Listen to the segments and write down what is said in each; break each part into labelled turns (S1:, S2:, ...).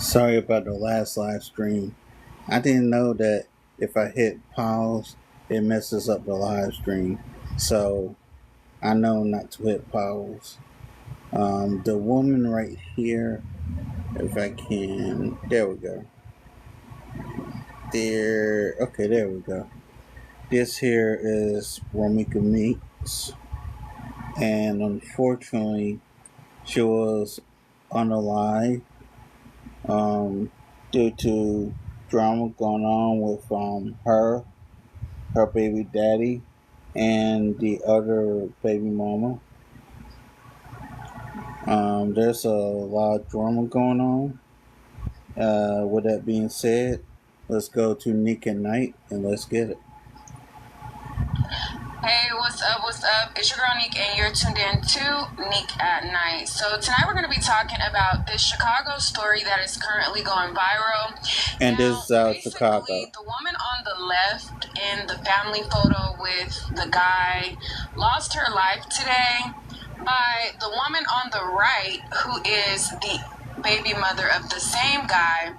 S1: Sorry about the last live stream. I didn't know that if I hit pause, it messes up the live stream. So I know not to hit pause. The woman right here, if I can, there we go. There we go. This here is Romeka Meeks, and unfortunately, she was unalive due to drama going on with her baby daddy, and the other baby mama. There's a lot of drama going on. With that being said, let's go to Nick at Night and let's get it.
S2: Hey, what's up? What's up? It's your girl Nick, and you're tuned in to Nick at Night. So tonight we're going to be talking about this Chicago story that is currently going viral.
S1: And
S2: now,
S1: this is out of Chicago.
S2: The woman on the left in the family photo with the guy lost her life today by the woman on the right, who is the baby mother of the same guy.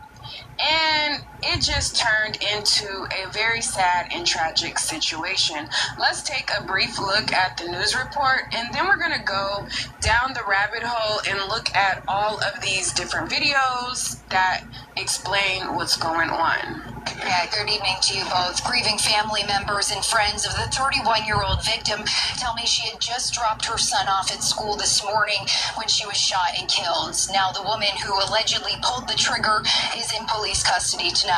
S2: And it just turned into a very sad and tragic situation. Let's take a brief look at the news report, and then we're going to go down the rabbit hole and look at all of these different videos that explain what's going on.
S3: Yeah, good evening to you both. Grieving family members and friends of the 31-year-old victim tell me she had just dropped her son off at school this morning when she was shot and killed. Now, the woman who allegedly pulled the trigger is in police custody tonight.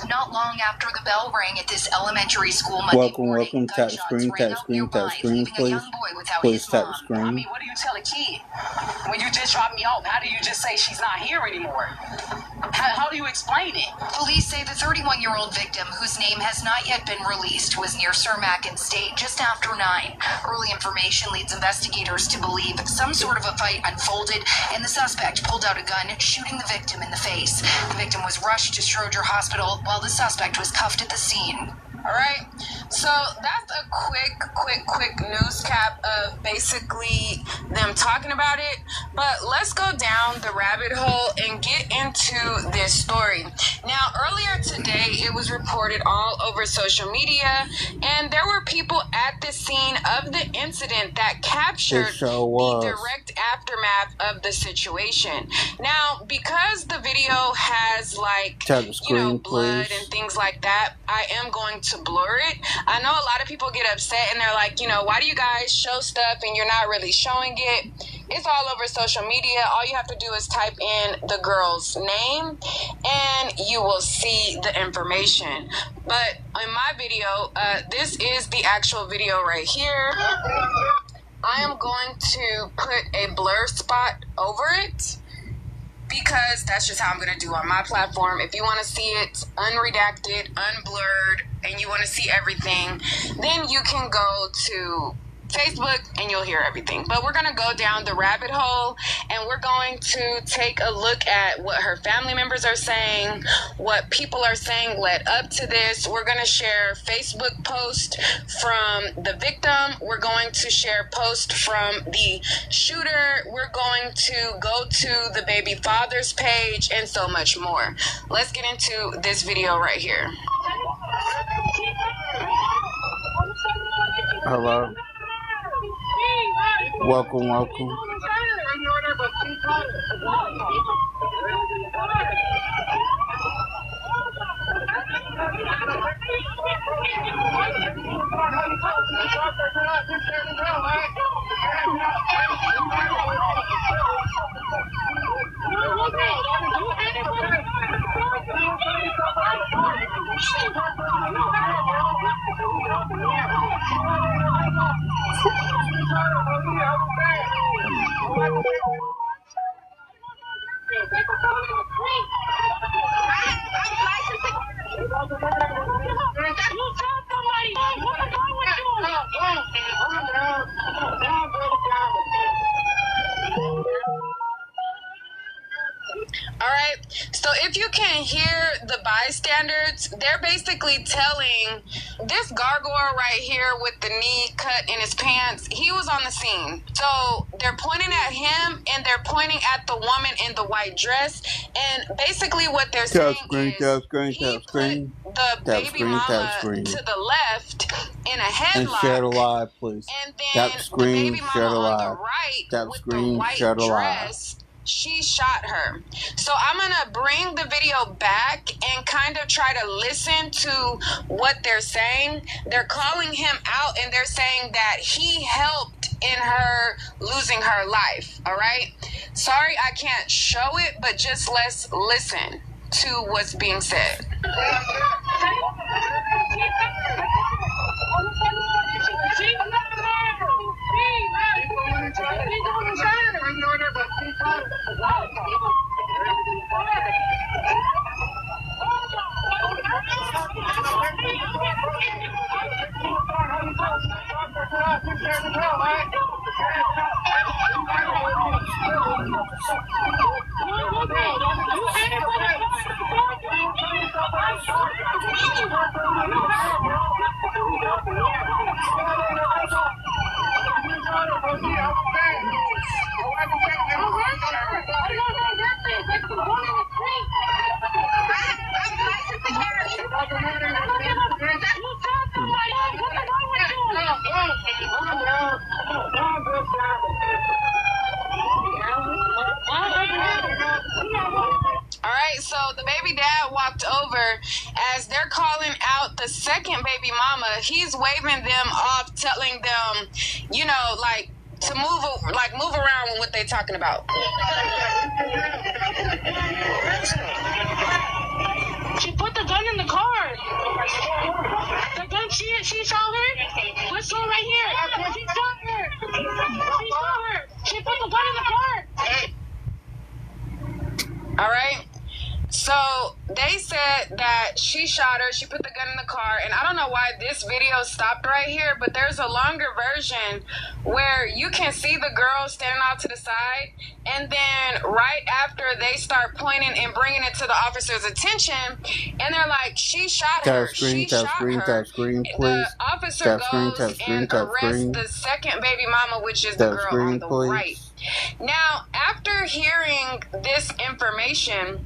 S3: Not long after the bell rang at this elementary school Monday morning,
S1: welcome. Tap screen, please. Please tap screen.
S4: I mean, what do you tell a kid when you just dropped me off? How do you just say she's not here anymore? How do you explain it?
S3: Police say the 31-year-old victim, whose name has not yet been released, was near Cermak and State just after 9. Early information leads investigators to believe some sort of a fight unfolded, and the suspect pulled out a gun, shooting the victim in the face. The victim was rushed to Schroeder Hospital, while the suspect was cuffed at the scene.
S2: All right, so that's a quick news cap of basically them talking about it. But let's go down the rabbit hole and get into this story. Now, earlier today, it was reported all over social media, and there were people at the scene of the incident that captured the direct aftermath of the situation. Now, because the video has blood and things like that, I am going to blur it. I know a lot of people get upset and they're like, why do you guys show stuff and you're not really showing it? It's all over social media. All you have to do is type in the girl's name and you will see the information. But in my video, this is the actual video right here. I am going to put a blur spot over it, because that's just how I'm going to do on my platform. If you want to see it unredacted, unblurred, and you want to see everything, then you can go to Facebook and you'll hear everything. But we're going to go down the rabbit hole and we're going to take a look at what her family members are saying, what people are saying led up to this. We're going to share Facebook post from the victim. We're going to share post from the shooter. We're going to go to the baby father's page and so much more. Let's get into this video right here.
S1: Hello. Welcome.
S2: All right. So if you can hear the bystanders, they're basically telling this gargoyle right here with the knee cut in his pants, he was on the scene. So they're pointing at him and they're pointing at the woman in the white dress. And basically what they're saying is he put the baby mama to the left in a headlock.
S1: And share the live, please.
S2: And then the baby mama on the right with the white dress, she shot her. So I'm gonna bring the video back and kind of try to listen to what they're saying. They're calling him out and they're saying that he helped in her losing her life. All right. Sorry, I can't show it, but just let's listen to what's being said. So the baby dad walked over as they're calling out the second baby mama. He's waving them off, telling them, you know, like to move around with what they're talking about.
S5: She put the gun in the car. The gun, she saw her. Let's go right here. She saw her. She saw her. She put the gun in the car.
S2: All right. So they said that she shot her, she put the gun in the car, and I don't know why this video stopped right here, but there's a longer version where you can see the girl standing off to the side, and then right after they start pointing and bringing it to the officer's attention, and they're like, she shot her, she shot her. The officer goes and arrests the second baby mama, which is the girl on the right. Now, after hearing this information,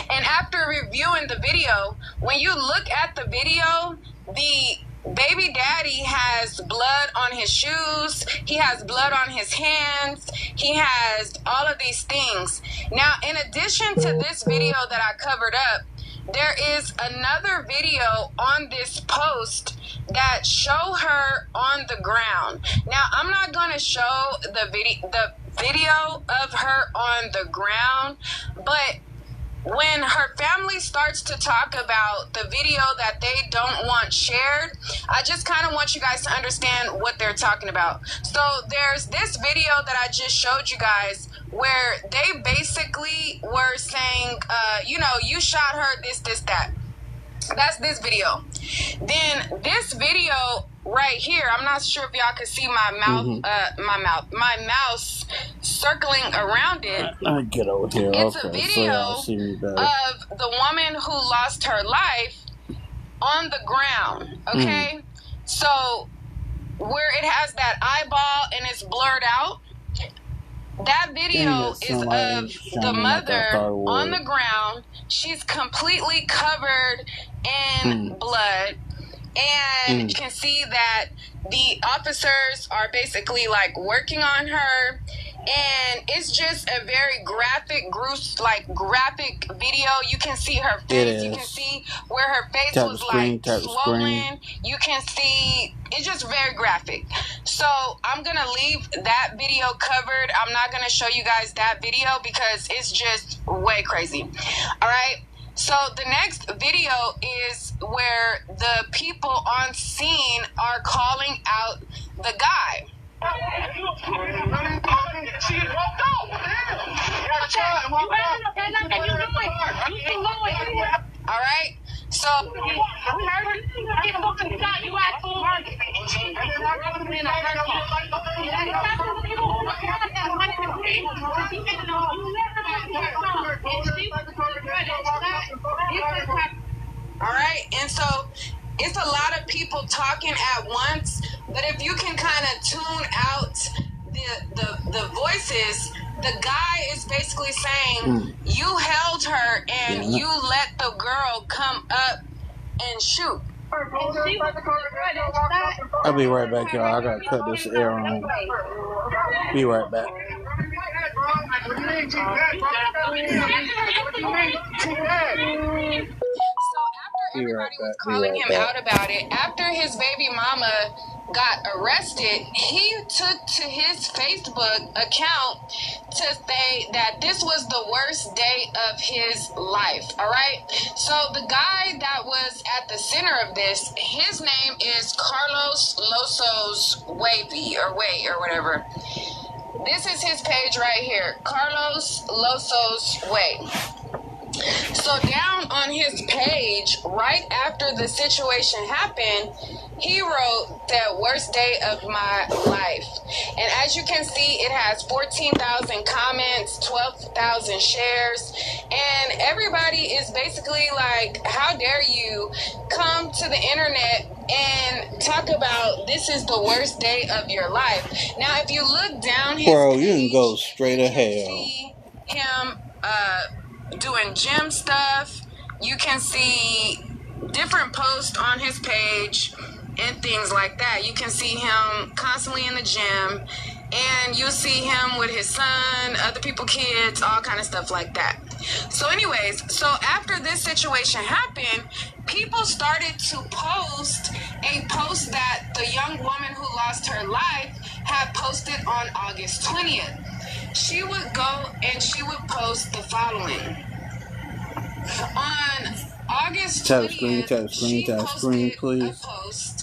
S2: and after reviewing the video, when you look at the video, the baby daddy has blood on his shoes, he has blood on his hands, he has all of these things. Now, in addition to this video that I covered up, there is another video on this post that show her on the ground. Now, I'm not going to show the video of her on the ground, but when her family starts to talk about the video that they don't want shared, I just kind of want you guys to understand what they're talking about. So there's this video that I just showed you guys where they basically were saying, you know, you shot her, this, that. That's this video. Then this video right here, I'm not sure if y'all can see my mouth, my mouse circling around it.
S1: I get over here.
S2: It's a video of the woman who lost her life on the ground. Okay, so where it has that eyeball and it's blurred out. That video is of the mother on the ground. She's completely covered in blood. And you can see that the officers are basically like working on her. And it's just a very graphic video. You can see her face. You can see where her face was like swollen. You can see it's just very graphic. So I'm going to leave that video covered. I'm not going to show you guys that video because it's just way crazy. All right. So the next video is where the people on scene are calling out the guy. All right. So it's a lot of people talking at once, but if you can kind of tune out the voices, the guy is basically saying you held her and you let the girl come up and shoot.
S1: I'll be right back, y'all. I gotta cut this air on. Be right back.
S2: So after everybody was calling him out about it, after his baby mama got arrested, he took to his Facebook account to say that this was the worst day of his life. All right. So the guy that was at the center of this, his name is Carlos Losos Wavy or Way or whatever. This is his page right here, Carlos Losos Way. So down on his page, right after the situation happened, he wrote that worst day of my life. And as you can see, it has 14,000 comments, 12,000 shares, and everybody is basically like, how dare you come to the internet and talk about this is the worst day of your life. Now, if you look down his
S1: Bro,
S2: page,
S1: you can go straight to hell.
S2: See him doing gym stuff. You can see different posts on his page and things like that. You can see him constantly in the gym, and you'll see him with his son, other people, kids, all kind of stuff like that. So anyways, so after this situation happened, people started to post a post that the young woman who lost her life had posted on August 20th. She would go and she would post the following. On August 20th,
S1: tap screen, please.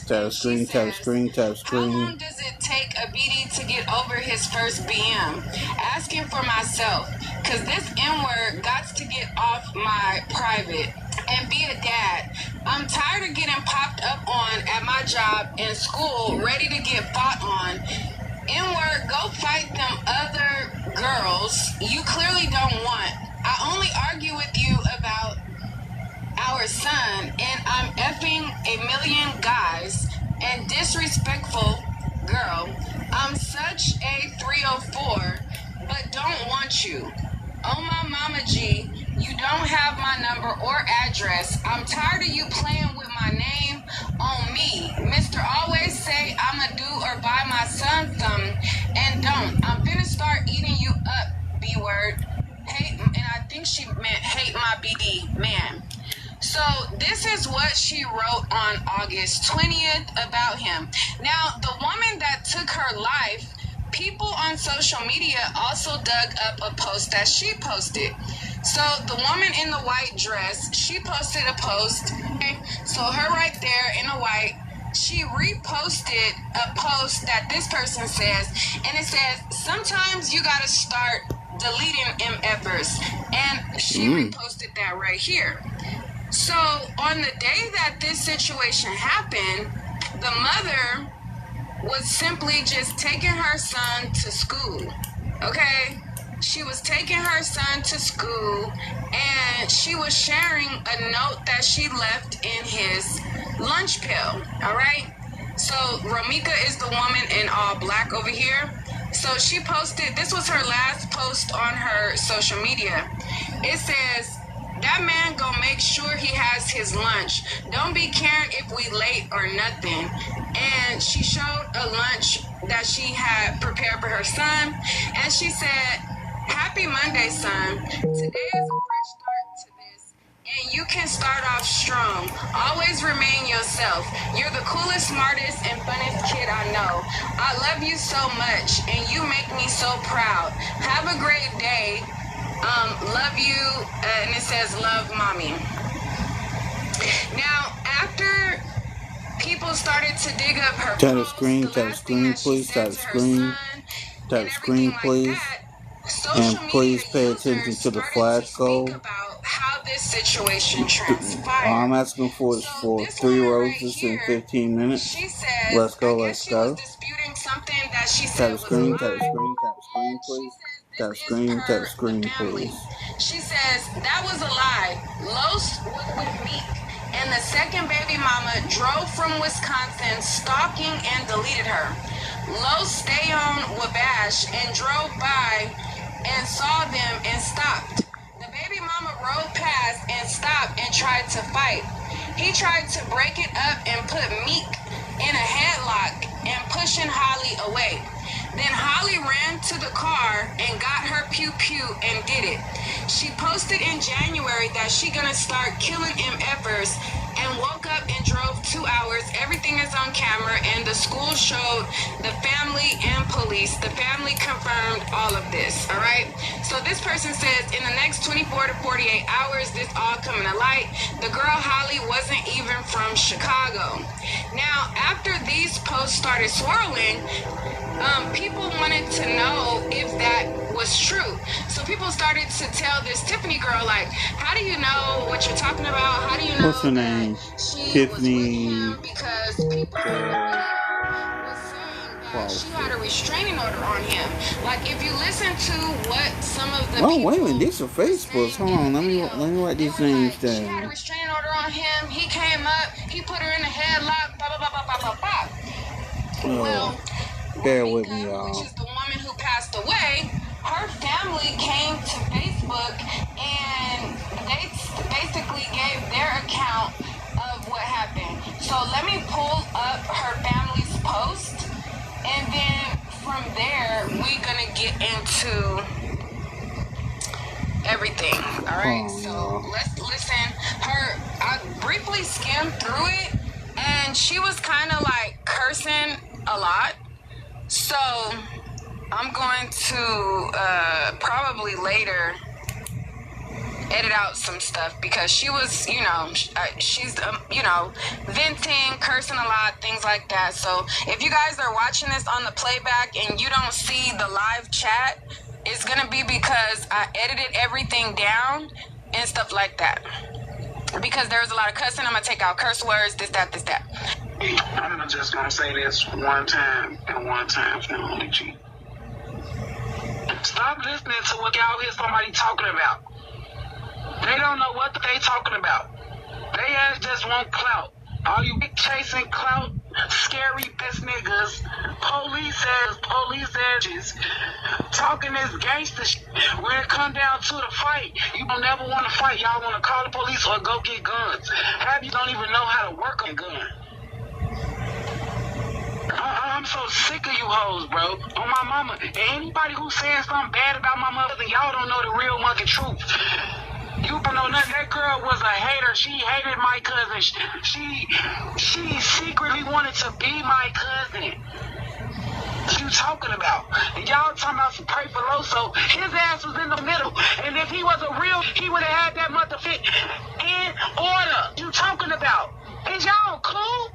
S1: Tap screen.
S2: How long does it take a BD to get over his first BM? Asking for myself, because this N-word got to get off my private and be a dad. I'm tired of getting popped up on at my job and school, ready to get fought on. N-word, go fight them other girls you clearly don't want. I only argue with you about our son, and I'm effing a million guys and disrespectful girl. I'm such a 304, but don't want you. Oh my mama G, you don't have my number or address. I'm tired of you playing with my name on me. Mr. Always say I'ma do or buy my son something and don't. I'm finna start eating you up, B-word. Hate, and I think she meant hate my BD, man. So this is what she wrote on August 20th about him. Now, the woman that took her life, people on social media also dug up a post that she posted. So the woman in the white dress, she posted a post. Okay? So her right there in the white, she reposted a post that this person says, and it says, sometimes you gotta start deleting MFers. And she reposted that right here. So on the day that this situation happened, the mother was simply just taking her son to school, okay? She was taking her son to school, and she was sharing a note that she left in his lunch pail, all right? So Romeka is the woman in all black over here. So she posted, this was her last post on her social media. It says, that man gonna make sure he has his lunch. Don't be caring if we late or nothing. And she showed a lunch that she had prepared for her son. And she said, happy Monday, son. Today is a fresh start to this. And you can start off strong. Always remain yourself. You're the coolest, smartest, and funnest kid I know. I love you so much, and you make me so proud. Have a great day. Love you, and it says love mommy. Now, after people started to dig up her
S1: Tap the
S2: post,
S1: screen,
S2: the last thing that she
S1: please.
S2: said
S1: Tap
S2: to her
S1: screen,
S2: son
S1: tap
S2: and
S1: screen,
S2: everything
S1: please.
S2: like that, social
S1: And please pay
S2: media
S1: attention
S2: users
S1: to the
S2: started
S1: flash
S2: to speak
S1: goal.
S2: about how this situation
S1: All
S2: transpired.
S1: I'm asking for is
S2: So
S1: for
S2: this
S1: 3
S2: woman right
S1: roses
S2: here,
S1: in 15 minutes.
S2: she said,
S1: Let's go,
S2: I
S1: let's
S2: guess she was
S1: go.
S2: disputing something that she
S1: Tap
S2: said
S1: the
S2: was a
S1: screen,
S2: lie.
S1: tap the screen, tap the screen,
S2: She
S1: please.
S2: says
S1: Tap
S2: this is
S1: the
S2: per
S1: screen,
S2: the family.
S1: please.
S2: She says that was a lie. Los was with Meeks and the second baby mama drove from Wisconsin, stalking and deleted her. Lowe stayed on Wabash and drove by and saw them and stopped. The baby mama rode past and stopped and tried to fight. He tried to break it up and put Meek in a headlock and pushing Holly away. Then Holly ran to the car and got her pew-pew and did it. She posted in January that she gonna start killing MFers and woke up and drove 2 hours. Everything is on camera and the school showed the family and police. The family confirmed all of this, all right? So this person says, in the next 24 to 48 hours, this all coming to light. The girl Holly wasn't even from Chicago. Now, after these posts started swirling, people wanted to know if that was true. So people started to tell this Tiffany girl, like, how do you know what you're talking about? How do you know
S1: What's her name?
S2: she
S1: Tiffany.
S2: was with him? Because people was saying that she had a restraining order on him. Like, if you listen to what some of the
S1: Oh, wait a minute, these are Facebooks. Hold on, let me write these names
S2: she had a
S1: down.
S2: restraining order on him. He came up, he put her in a headlock, blah, blah, blah, blah, blah, blah, blah. Well,
S1: bear with
S2: Romeka,
S1: me, y'all.
S2: which is the woman who passed away, her family came to Facebook and they basically gave their account of what happened. So let me pull up her family's post, and then from there we're gonna get into everything. All right, so let's listen. I briefly skimmed through it, and she was kind of like cursing a lot. So I'm going to probably later edit out some stuff because she was, she's, venting, cursing a lot, things like that. So if you guys are watching this on the playback and you don't see the live chat, it's going to be because I edited everything down and stuff like that. Because there's a lot of cussing, I'm going to take out curse words, this, that.
S6: I'm just gonna say this one time and one time for the only G. Stop listening to what y'all hear somebody talking about. They don't know what they talking about. They just want clout. All you big chasing clout, scary ass niggas, police edges, talking this gangster shit. When it come down to the fight, you don't never want to fight. Y'all want to call the police or go get guns. Half you don't even know how to work a gun. I'm so sick of you hoes, bro. On my mama. And anybody who's saying something bad about my mother, y'all don't know the real fucking truth. You don't know nothing. That girl was a hater. She hated my cousin. She secretly wanted to be my cousin. What you talking about? And y'all talking about some pray for Loso. His ass was in the middle. And if he was a real, he would have had that motherfucker in order. What you talking about? Is y'all cool?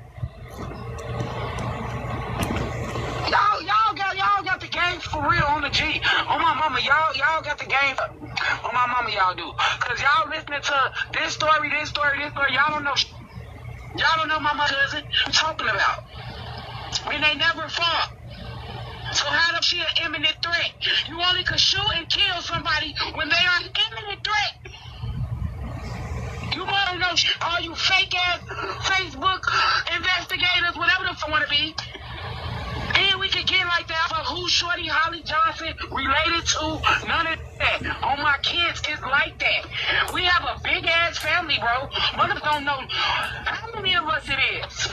S6: Y'all got the game for real on the G. On my mama, y'all got the game. On my mama, y'all do. Cause y'all listening to this story. Y'all don't know. Y'all don't know my cousin. What you talking about? And they never fought. So how the she an imminent threat? You only could shoot and kill somebody when they are an imminent threat. You don't know all you fake ass Facebook investigators, whatever the fuck want to be. And we could get like that for who Shorty Holly Johnson related to. None of that. On my kids, it's like that. We have a big ass family, bro. Mothers don't know how many of us it is.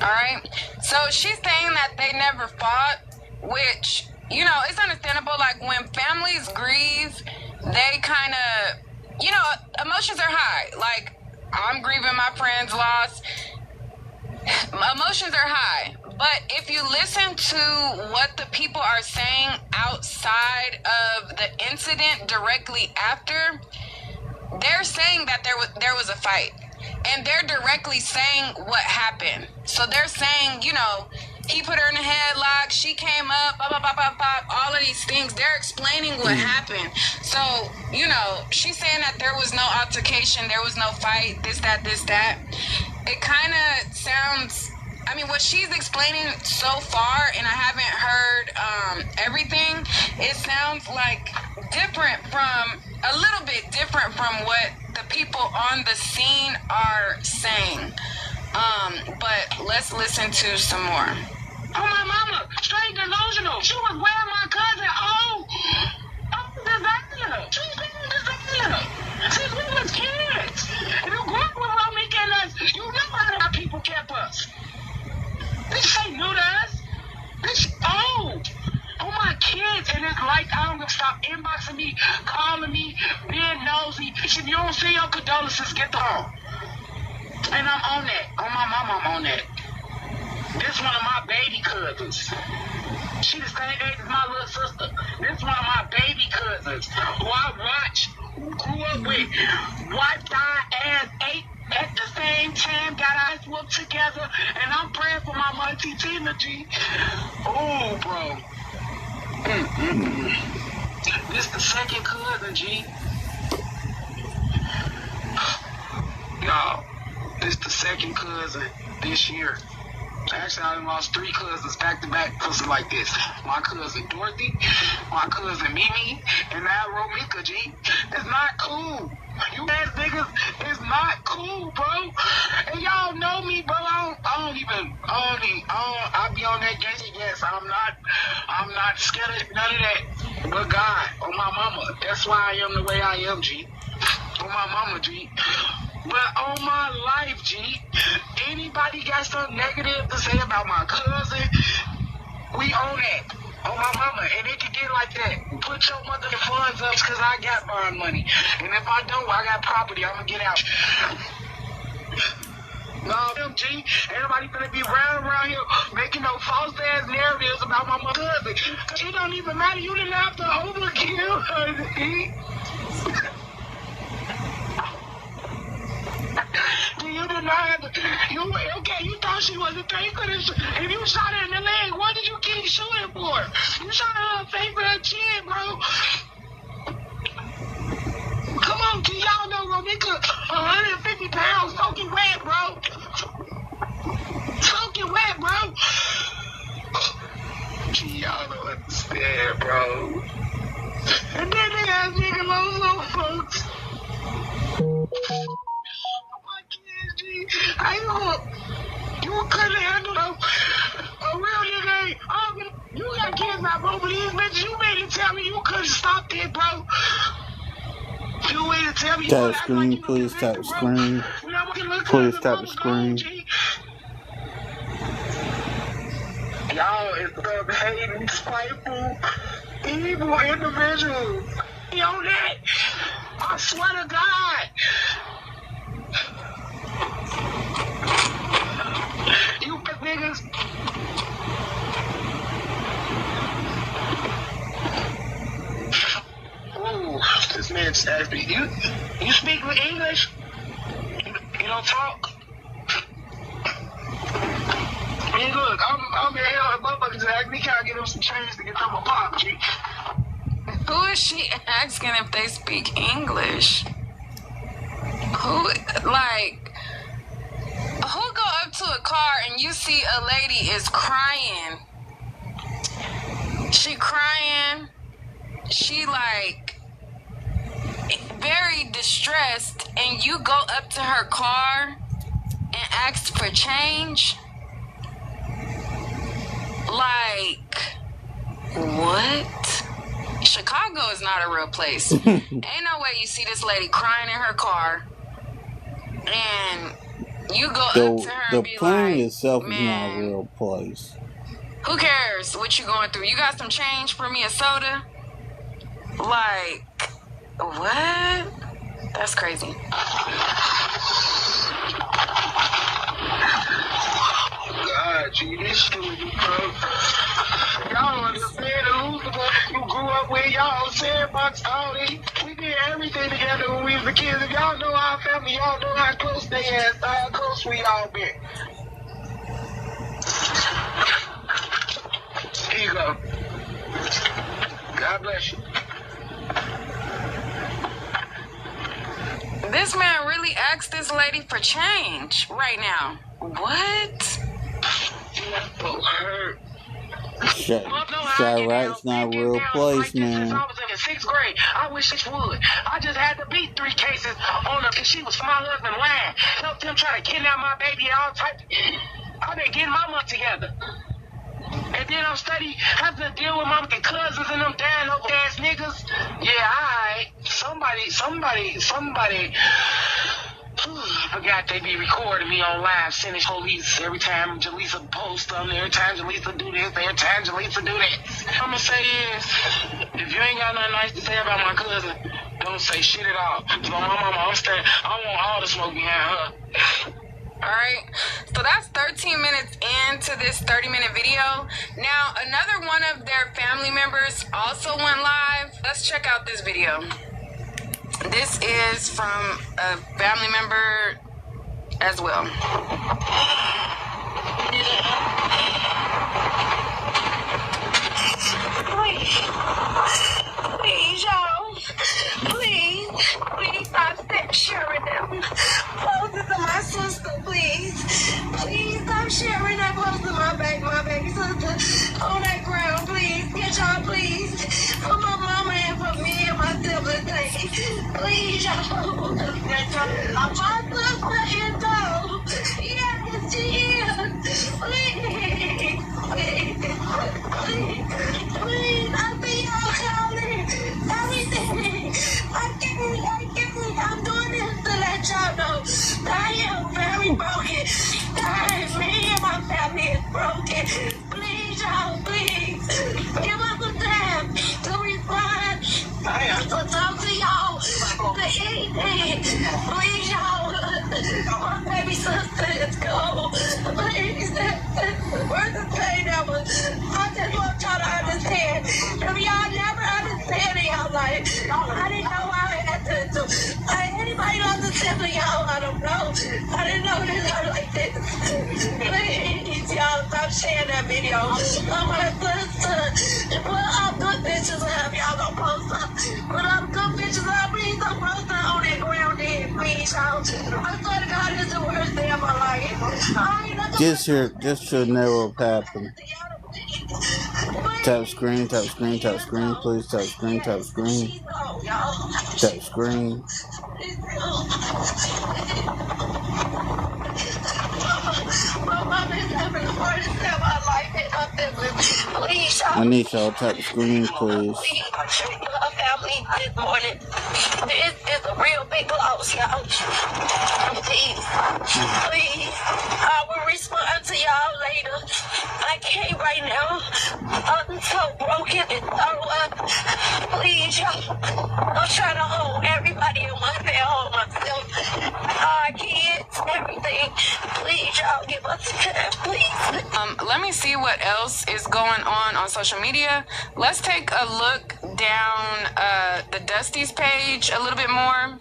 S2: Alright? So she's saying that they never fought, which, it's understandable. Like, when families grieve, they kind of, emotions are high. Like, I'm grieving my friend's loss. Emotions are high. But if you listen to what the people are saying outside of the incident directly after, they're saying that there was a fight. And they're directly saying what happened. So they're saying, he put her in a headlock, she came up, blah, blah, blah, blah, blah, all of these things. They're explaining what happened. So, she's saying that there was no altercation, there was no fight, this, that. It kind of sounds... what she's explaining so far, and I haven't heard everything, it sounds like a little bit different from what the people on the scene are saying. But let's listen to some more.
S6: Oh, my mama, straight delusional. She was wearing my cousin. Designer. She was wearing designer. Since we was kids. And you grew up with Romeka and us. You know how our people kept us. This ain't new to us. This old. Oh, my kids. And it's like I don't gonna stop inboxing me, calling me, being nosy. If you don't see your condolences, get the home. And I'm on that. On my mama, I'm on that. This one of my baby cousins. She the same age as my little sister. This one of my baby cousins who I watched, grew up with, wiped our ass, ate at the same time, got our ass whooped together, and I'm praying for my auntie Tina, G. Oh, bro. This the second cousin, G. Y'all, this the second cousin this year. Actually, I lost 3 cousins back to back, pussy like this. My cousin Dorothy, my cousin Mimi, and now Romeka, G. It's not cool. You ass niggas, it's not cool, bro. And y'all know me, bro. I be on that gangster. Yes, I'm not scared of none of that. But God, on my mama, that's why I am the way I am, G. On my mama, G. But on my life, G, anybody got something negative to say about my cousin, we own that. On my mama, and it can get like that. Put your mother funds up, because I got bond money. And if I don't, I got property, I'm going to get out. No, G, everybody gonna be around here making no false ass narratives about my mother. It don't even matter, you didn't have to overkill her, G. You did not have to, you thought she was a thing. If you shot her in the leg, what did you keep shooting for? You shot her in the face with her chin, bro. Come on, G, y'all know Romeka, 150 pounds, soaking wet, bro. Soaking wet, bro. G, y'all don't understand, bro. And then they got nigga low folks. You couldn't handle a real nigga. You got kids now, bro, but these bitches, you made it tell me you couldn't stop it, bro. You made it tell me you
S1: Tap screen, please tap the screen. Please tap the screen.
S6: Y'all is the hating, spiteful, evil individuals. You on that? I swear to God. You niggas. Ooh, this man just asked me, you speak English? You don't talk? I mean, look, I'm in hell and motherfuckers ask me, can I get him some change to get them a pop, G?
S2: Who is she asking if they speak English? Who go up to a car and you see a lady is crying? She crying. She very distressed, and you go up to her car and ask for change? What? Chicago is not a real place. Ain't no way you see this lady crying in her car and you go up to her and be
S1: the plane
S2: like,
S1: itself
S2: man,
S1: is not a real place.
S2: Who cares what you going through? You got some change for me, a soda? What? That's crazy.
S6: God, G, this stupid, bro. Y'all don't understand the loser you grew up with. Y'all sandbox, all these. We did everything together when we was kids. If y'all know our family, y'all know how close they are, how close we all been. Here you go. God bless you.
S2: This man really asked this lady for change right now. What?
S6: That boat hurt.
S1: Chirac's not a real place, man.
S6: Since I was in the 6th grade. I wish it would. I just had to beat 3 cases on her because she was my husband lying. Helped him try to kidnap my baby and all types. I've been getting my money together. And then I'm studying, having to deal with my cousins and them damn old ass niggas. Yeah, alright. Somebody. I forgot they be recording me on live, sending police every time Jaleesa posts something, every time Jaleesa do this, every time Jaleesa do that. I'm gonna say is, if you ain't got nothing nice to say about my cousin, don't say shit at all. So my mama, I want all the smoke behind her.
S2: Alright, so that's 13 minutes into this 30-minute video. Now, another one of their family members also went live. Let's check out this video. This is from a family member as well.
S5: Please, y'all. Please stop sharing them. Poses of my sister, please. Please stop sharing that pose of my baby sister on that ground, please. Get y'all, please. For my mama and for me and my siblings, please, y'all. My sister is dope. Yes, she is. Please, I see y'all calling everything. I can't. I'm doing this to let y'all know I am very broken. Me and my family is broken. Please, y'all, please. Give us some time to respond. To talk to y'all. To anything. Please, y'all. My baby sister is gone. Please. Where's the pain that was? I just want y'all to understand. If y'all never understand in y'all life, I didn't know how it had to do. Anybody loves a sibling, y'all, I don't know. I didn't know this was like this. Please, y'all, stop sharing that video. I'm my sister. Put up good pictures of y'all gonna post up. Put up good pictures of me. Don't post up on that ground there, please, y'all. I swear to God, it's the worst day of my life.
S1: This should never have happened. Tap screen, please. Tap screen. Tap screen. I need y'all to tap the screen, please.
S5: Family this morning. This is a real big loss, y'all. Please. I will respond to y'all later. I can't right now. I'm so broken and throw up. Please, y'all. I'm trying to hold everybody in one day, hold myself. Our kids, everything. Please, y'all, give us time, please.
S2: Let me see what else is going on social media. Let's take a look down the Dusty's page a little bit more.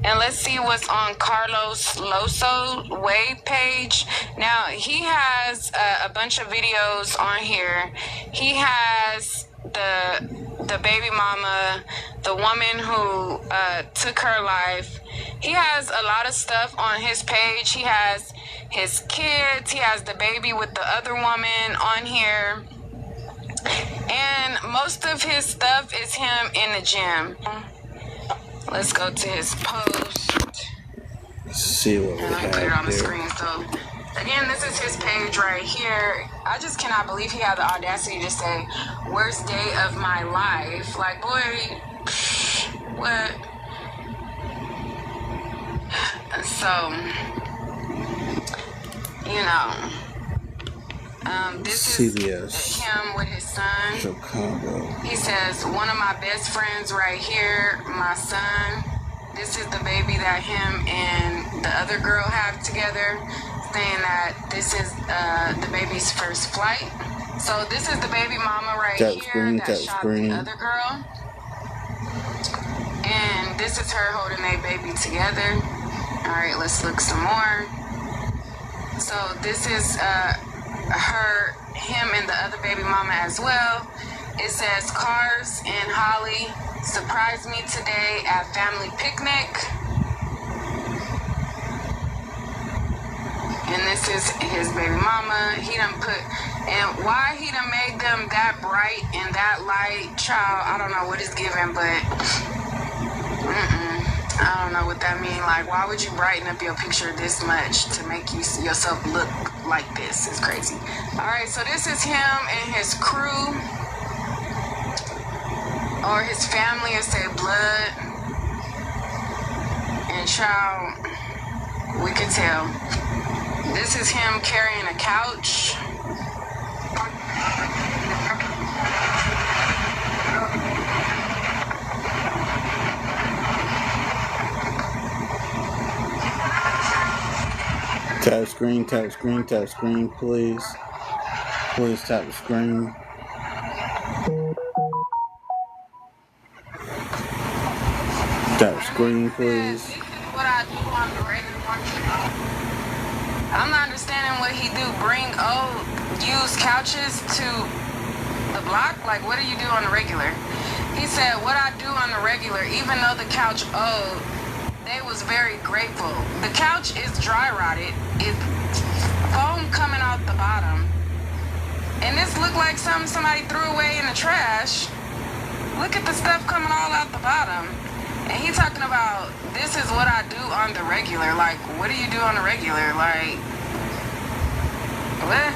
S2: And let's see what's on Carlos Loso Wave page. Now, he has a bunch of videos on here. He has the baby mama, the woman who took her life. He has a lot of stuff on his page. He has his kids. He has the baby with the other woman on here. And most of his stuff is him in the gym. Let's go to his post.
S1: Let's see what we
S2: and I put it on the
S1: here.
S2: screen. So again, this is his page right here. I just cannot believe he had the audacity to say, worst day of my life. Like, boy, what? So, you know, this
S1: CBS.
S2: is him with his son.
S1: Chicago.
S2: He says, one of my best friends right here, my son. This is the baby that him and the other girl have together, saying that this is the baby's first flight. So this is the baby mama right here that shot the other girl. And this is her holding their baby together. All right, let's look some more. So this is him and the other baby mama as well. It says, Cars and Holly surprised me today at family picnic. And this is his baby mama. He done put, and why he done made them that bright and that light, child, I don't know what it's giving, but I don't know what that means. Like, why would you brighten up your picture this much to make you see yourself look like this? It's crazy. All right, so this is him and his crew, or his family, and say blood. And child, we can tell. This is him carrying a couch.
S1: Tap screen, tap screen, tap screen, please. Please tap the screen. Tap screen, please.
S2: This is what I do on the regular. I'm not understanding what he do. Bring old used couches to the block? Like, what do you do on the regular? He said, what I do on the regular, even though the couch old, they was very grateful. The couch is dry rotted. It's foam coming out the bottom. And this looked like something somebody threw away in the trash. Look at the stuff coming all out the bottom. And he talking about, this is what I do on the regular. Like, what do you do on the regular? Like, what?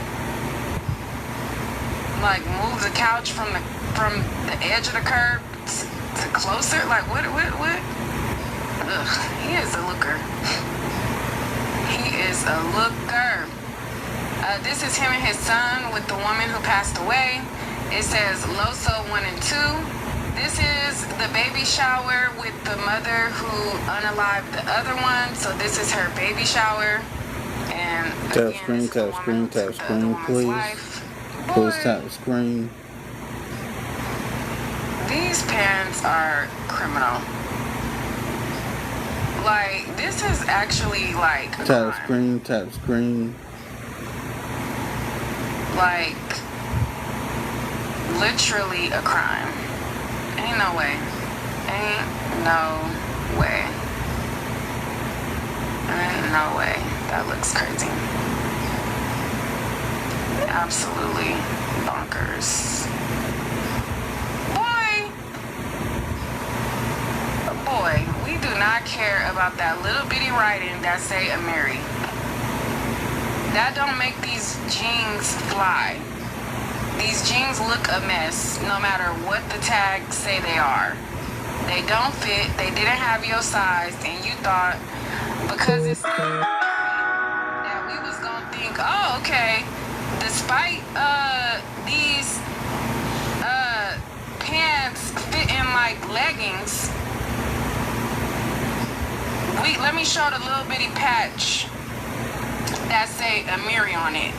S2: Like, move the couch from the edge of the curb to closer? Like, what? Ugh, he is a looker. He is a looker. This is him and his son with the woman who passed away. It says Loso 1 and 2. This is the baby shower with the mother who unalived the other one. So this is her baby shower. And
S1: tap
S2: again,
S1: screen, tap screen, tap screen, please. Please tap the screen.
S2: These parents are criminal. Like, this is actually like
S1: tap screen, tap screen.
S2: Like, literally a crime. Ain't no way. Ain't no way. Ain't no way. That looks crazy. Absolutely bonkers. Boy, we do not care about that little bitty writing that say Amiri. That don't make these jeans fly. These jeans look a mess, no matter what the tags say they are. They don't fit, they didn't have your size, and you thought, because it's that we was gonna think, oh, okay, despite these pants fitting like leggings, let me show the little bitty patch that say Amiri on it.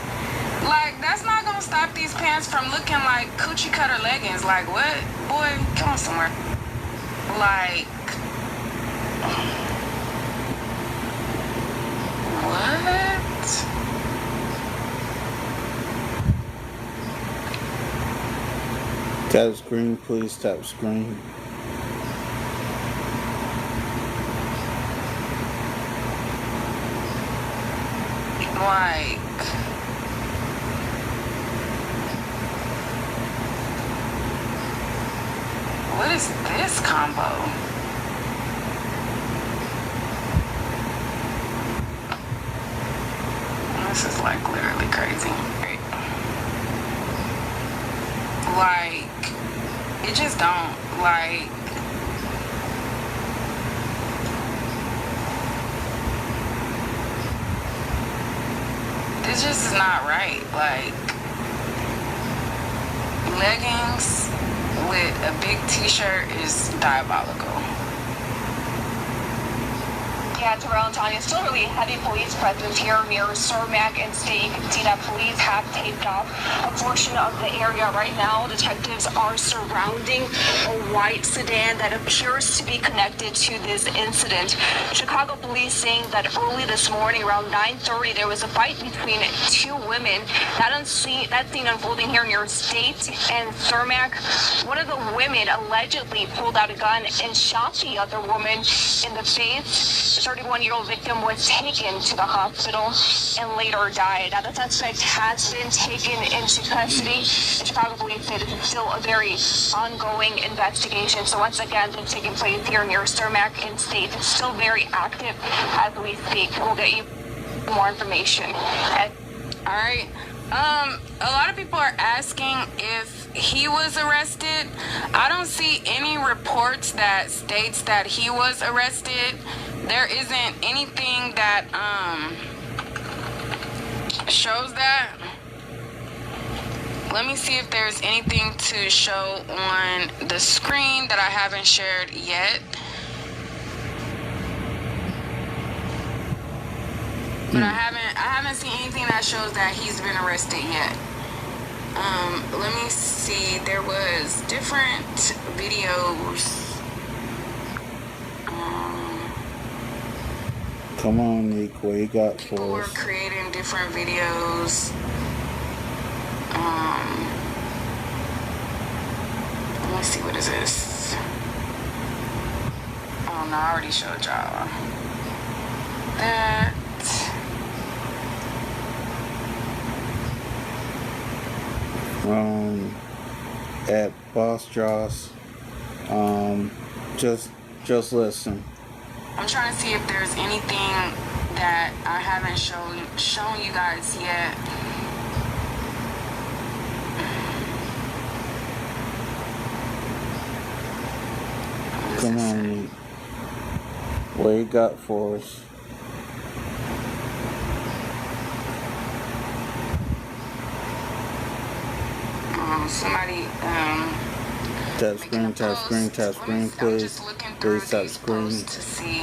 S2: Like, that's not gonna stop these pants from looking like coochie cutter leggings. Like, what? Boy, come on somewhere. Like, what?
S1: Tap screen, please tap screen.
S2: Like, what is this combo? This is like literally crazy. Like, it just don't, like, this just is not right. Like, leggings with a big t-shirt is diabolical.
S7: Yeah, Terrell and Tanya, still really heavy police presence here near Cermak and State. You can see that police have taped off a portion of the area right now. Detectives are surrounding a white sedan that appears to be connected to this incident. Chicago police saying that early this morning, around 9:30, there was a fight between two women. That scene unfolding here near State and Cermak. One of the women allegedly pulled out a gun and shot the other woman in the face. 31-year-old victim was taken to the hospital and later died. Now, the suspect has been taken into custody. The Chicago police say this is still a very ongoing investigation. So once again, this is taking place here near Cermak in State. It's still very active as we speak. We'll get you more information.
S2: All right. A lot of people are asking if he was arrested. I don't see any reports that states that he was arrested. There isn't anything that shows that. Let me see if there's anything to show on the screen that I haven't shared yet. But I haven't seen anything that shows that he's been arrested yet. Let me see. There was different videos.
S1: Come on, Nick. What you got for
S2: People were
S1: us?
S2: creating different videos. Let me see. What is this? Oh no, I already showed y'all that.
S1: At Boss Joss, just listen.
S2: I'm trying to see if there's anything that I haven't shown you guys yet.
S1: Come on, Nick. What you got for us?
S2: Somebody
S1: Tap screen, tap screen, tap screen, please. Please tap screen.
S2: To see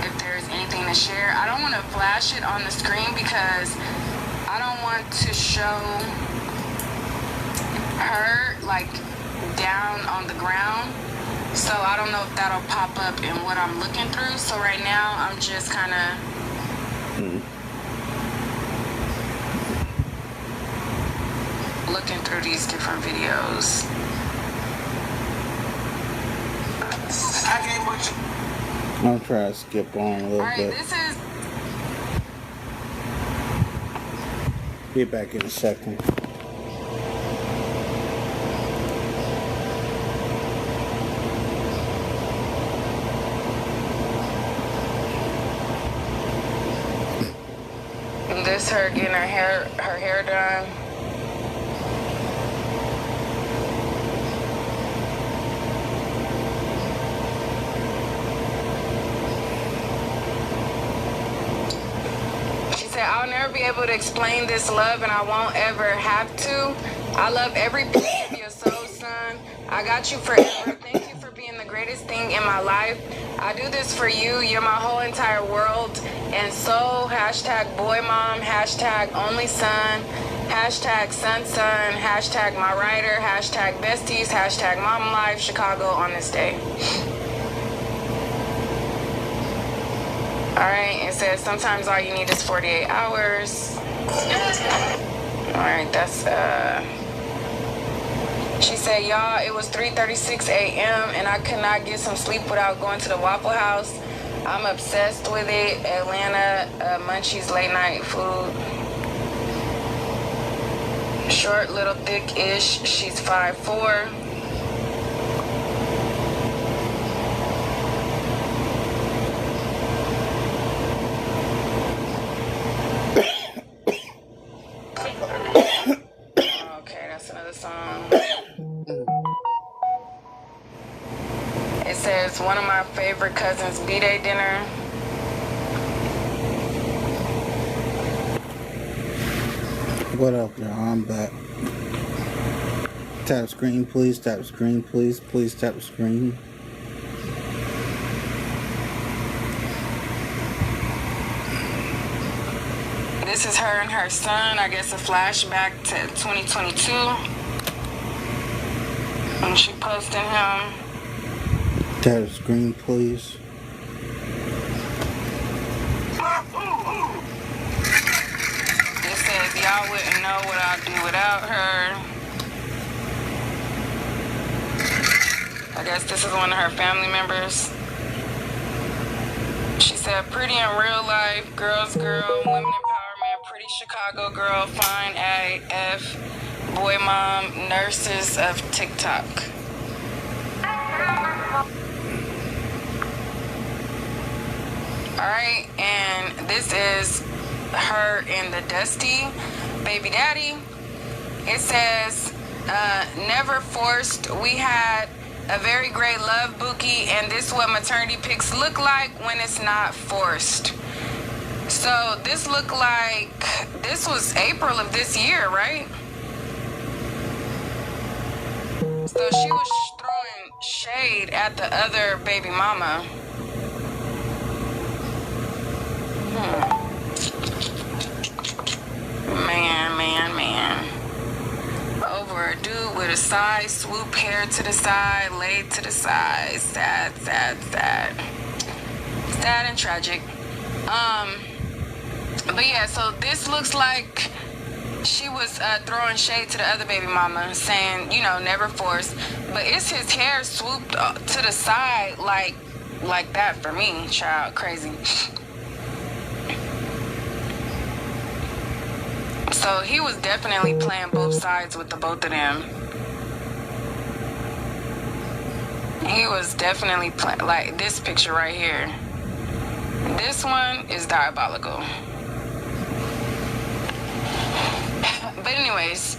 S2: if there's anything to share. I don't want to flash it on the screen because I don't want to show her like down on the ground. So I don't know if that'll pop up in what I'm looking through. So right now I'm just kind of looking through these different videos.
S1: I'm trying to skip on a little
S2: All right,
S1: bit.
S2: this is.
S1: Be back in a second.
S2: This her getting her hair done. She said, I'll never be able to explain this love and I won't ever have to. I love every piece of your soul, son. I got you forever. Thank you for being the greatest thing in my life. I do this for you. You're my whole entire world. And so, hashtag boy mom, hashtag only son, hashtag son, hashtag my writer, hashtag besties, hashtag mom life, Chicago on this day. Alright, it says sometimes all you need is 48 hours. Alright, that's she said, y'all, it was 3:36 a.m. and I could not get some sleep without going to the Waffle House. I'm obsessed with it. Atlanta Munchies late night food. Short, little, thick-ish. She's 5'4". Okay, that's another song. It says, one of my favorite cousins' B-Day dinner.
S1: What up, y'all? I'm back. Tap screen, please. Tap screen, please. Please tap screen.
S2: This is her and her son. I guess a flashback to 2022. And she posted him.
S1: Tap screen, please.
S2: It says, y'all wouldn't know what I'd do without her. I guess this is one of her family members. She said, pretty in real life, girls girl, women empowerment, pretty Chicago girl, fine AF, boy mom, nurses of TikTok. Alright, and this is her and the Dusty baby daddy. It says, never forced. We had a very great love, Bookie, and this is what maternity pics look like when it's not forced. So this looked like, this was April of this year, right? So she was throwing shade at the other baby mama. Man. Over a dude with a side swoop, hair to the side, laid to the side. Sad and tragic. But yeah, so this looks like she was throwing shade to the other baby mama, saying, you know, never forced. But it's his hair swooped to the side like that for me, child. Crazy. So he was definitely playing both sides with the both of them. He was definitely playing, like this picture right here. This one is diabolical. But anyways,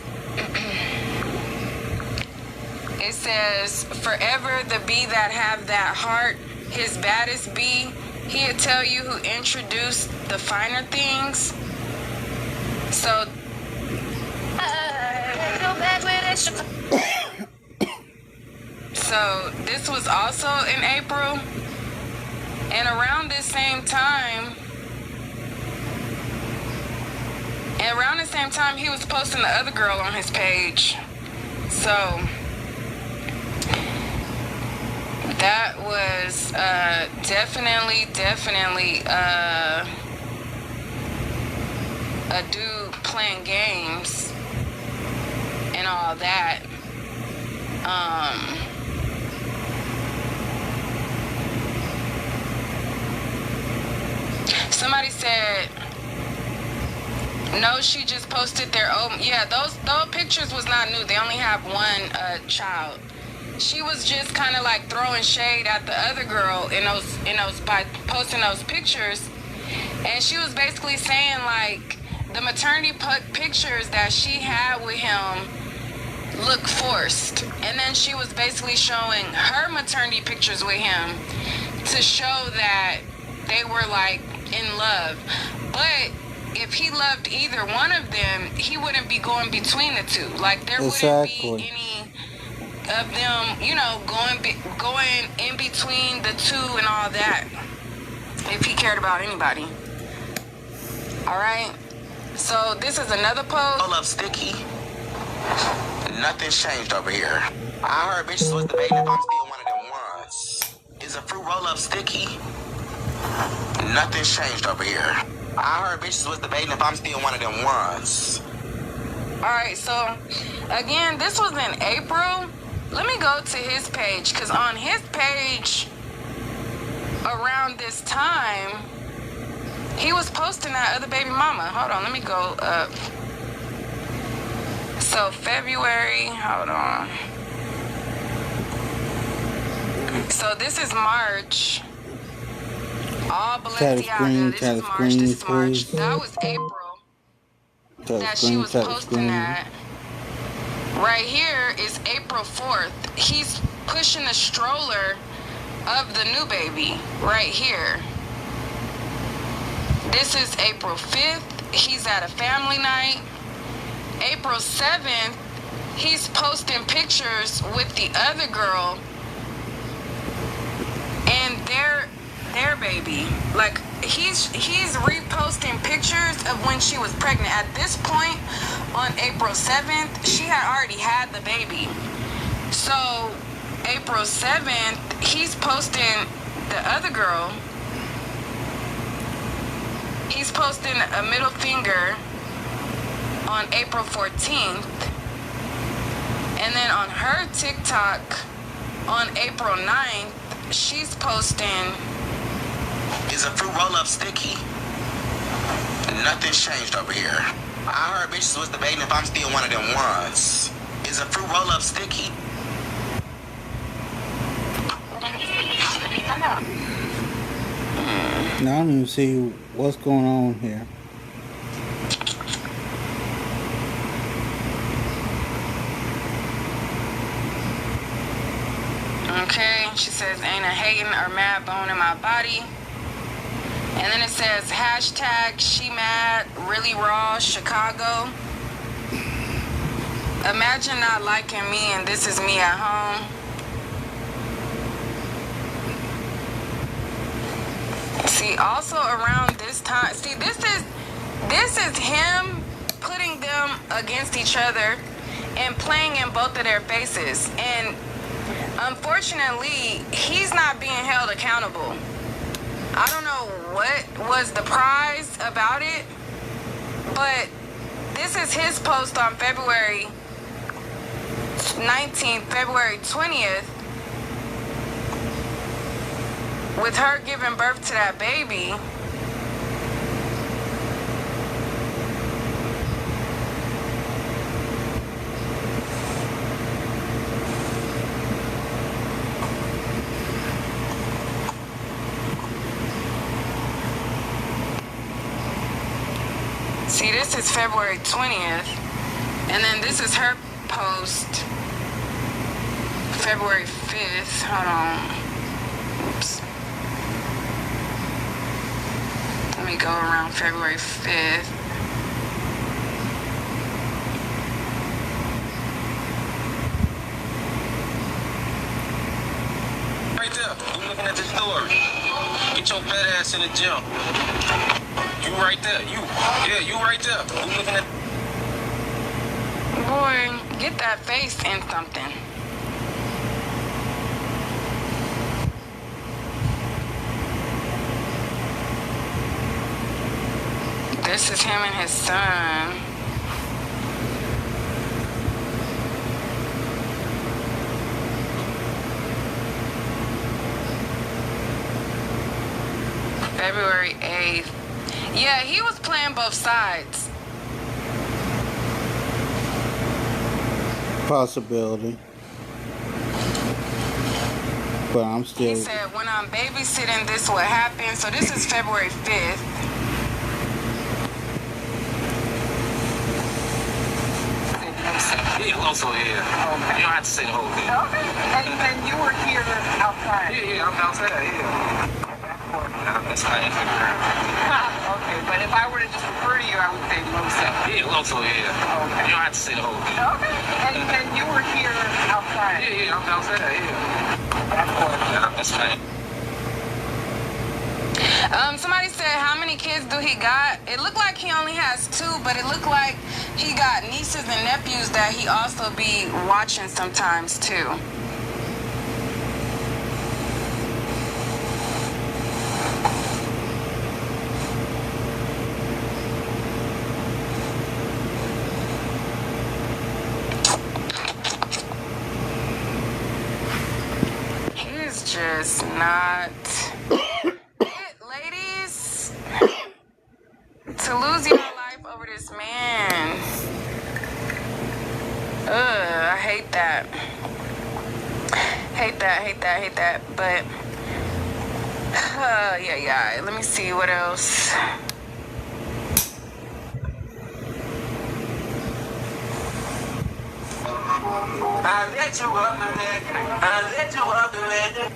S2: it says, forever the bee that have that heart, his baddest bee, he'll tell you who introduced the finer things. So, so this was also in April, and around this same time, he was posting the other girl on his page. So that was definitely a dude playing games and all that. Somebody said, no, she just posted their own. Yeah, those pictures was not new. They only have one child. She was just kind of like throwing shade at the other girl in those by posting those pictures, and she was basically saying like the maternity pictures that she had with him look forced, and then she was basically showing her maternity pictures with him to show that they were like in love. But if he loved either one of them, he wouldn't be going between the two. Like there wouldn't be any of them, you know, going in between the two and all that, if he cared about anybody. All right. So this is another post.
S8: Roll up sticky. Nothing's changed over here. I heard bitches was debating if I'm still one of them ones. Is a fruit roll up sticky? Nothing's changed over here. I heard bitches was debating if I'm still one of them ones.
S2: Alright, so again, this was in April. Let me go to his page, because on his page around this time, he was posting that other baby mama. Hold on, let me go up. So February, hold on. So this is March. All Balenciaga. This is March. This is March. That was April. That she was posting that. Right here is April 4th. He's pushing the stroller of the new baby. Right here. This is April 5th. He's at a family night. April 7th, he's posting pictures with the other girl and their baby. Like he's reposting pictures of when she was pregnant. At this point, on April 7th, she had already had the baby. So April 7th, he's posting the other girl. He's posting a middle finger on April 14th. And then on her TikTok on April 9th, she's posting
S8: Is a fruit roll-up sticky? Nothing's changed over here. I heard bitches was debating if I'm still one of them ones. Is a fruit roll-up sticky?
S1: Now I don't even see what's going on here.
S2: Okay, she says, ain't a hating or mad bone in my body. And then it says, hashtag she mad, really raw, Chicago. Imagine not liking me and this is me at home. See, also around this time, see, this is him putting them against each other and playing in both of their faces. And unfortunately, he's not being held accountable. I don't know what was the prize about it, but this is his post on February 19th, February 20th, with her giving birth to that baby. See, this is February 20th, and then this is her post, February 5th. Hold on. Oops. Let me go around February 5th.
S9: Right there. You looking at the story. Get your fat ass in the gym. You right there. You right there. You looking at...
S2: Boy, get that face in something. This is him and his son. February 8th. Yeah, he was playing both sides.
S1: Possibility. But I'm still...
S2: He said, when I'm babysitting, this will happen. So this is February 5th.
S9: Yeah, also, yeah. Okay. You don't have to say the whole thing.
S4: Okay. And you were here outside?
S9: Yeah, I'm outside, yeah. That's how I figure out.
S4: Okay, but if I were to just refer to you, I would say Loso.
S9: Yeah, also, yeah.
S4: Okay.
S9: You don't have to say the whole thing.
S4: Okay. And you were here outside?
S9: Yeah, I'm outside, yeah. That's fine.
S2: Somebody said, how many kids do he got? It looked like he only has 2, but it looked like he got nieces and nephews that he also be watching sometimes too. He's just not... To lose your life over this man. I hate that. Hate that. But, yeah. Let me see what else.
S8: I let you up the leg. I let you up the leg.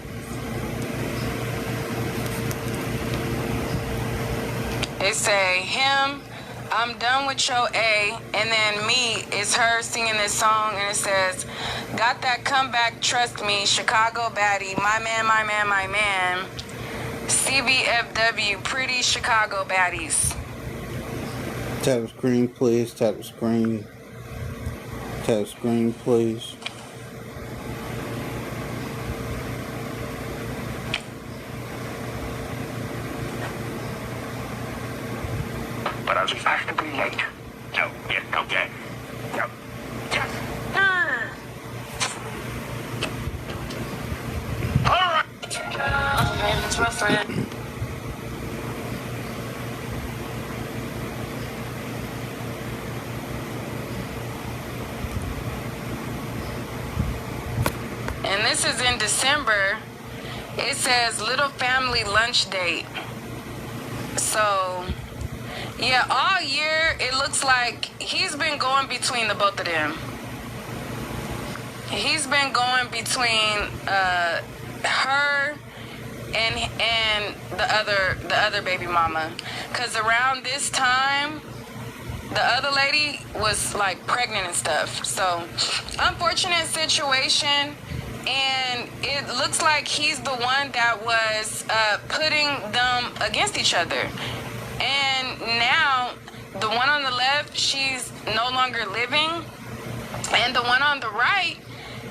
S2: It say, him, I'm done with your A, and then me is her singing this song, and it says, got that comeback, trust me, Chicago baddie, my man, CBFW, pretty Chicago baddies.
S1: Tap the screen, please. Tap the screen. Tap the screen, please.
S8: But I'll just have to be late. No, yeah, okay. No, yes. All right.
S2: Okay, that's my friend. in December, it says little family lunch date. So, yeah, all year it looks like he's been going between the both of them. He's been going between her and the other baby mama, cause around this time the other lady was like pregnant and stuff. So unfortunate situation, and it looks like he's the one that was putting them against each other. And now the one on the left, she's no longer living, and the one on the right,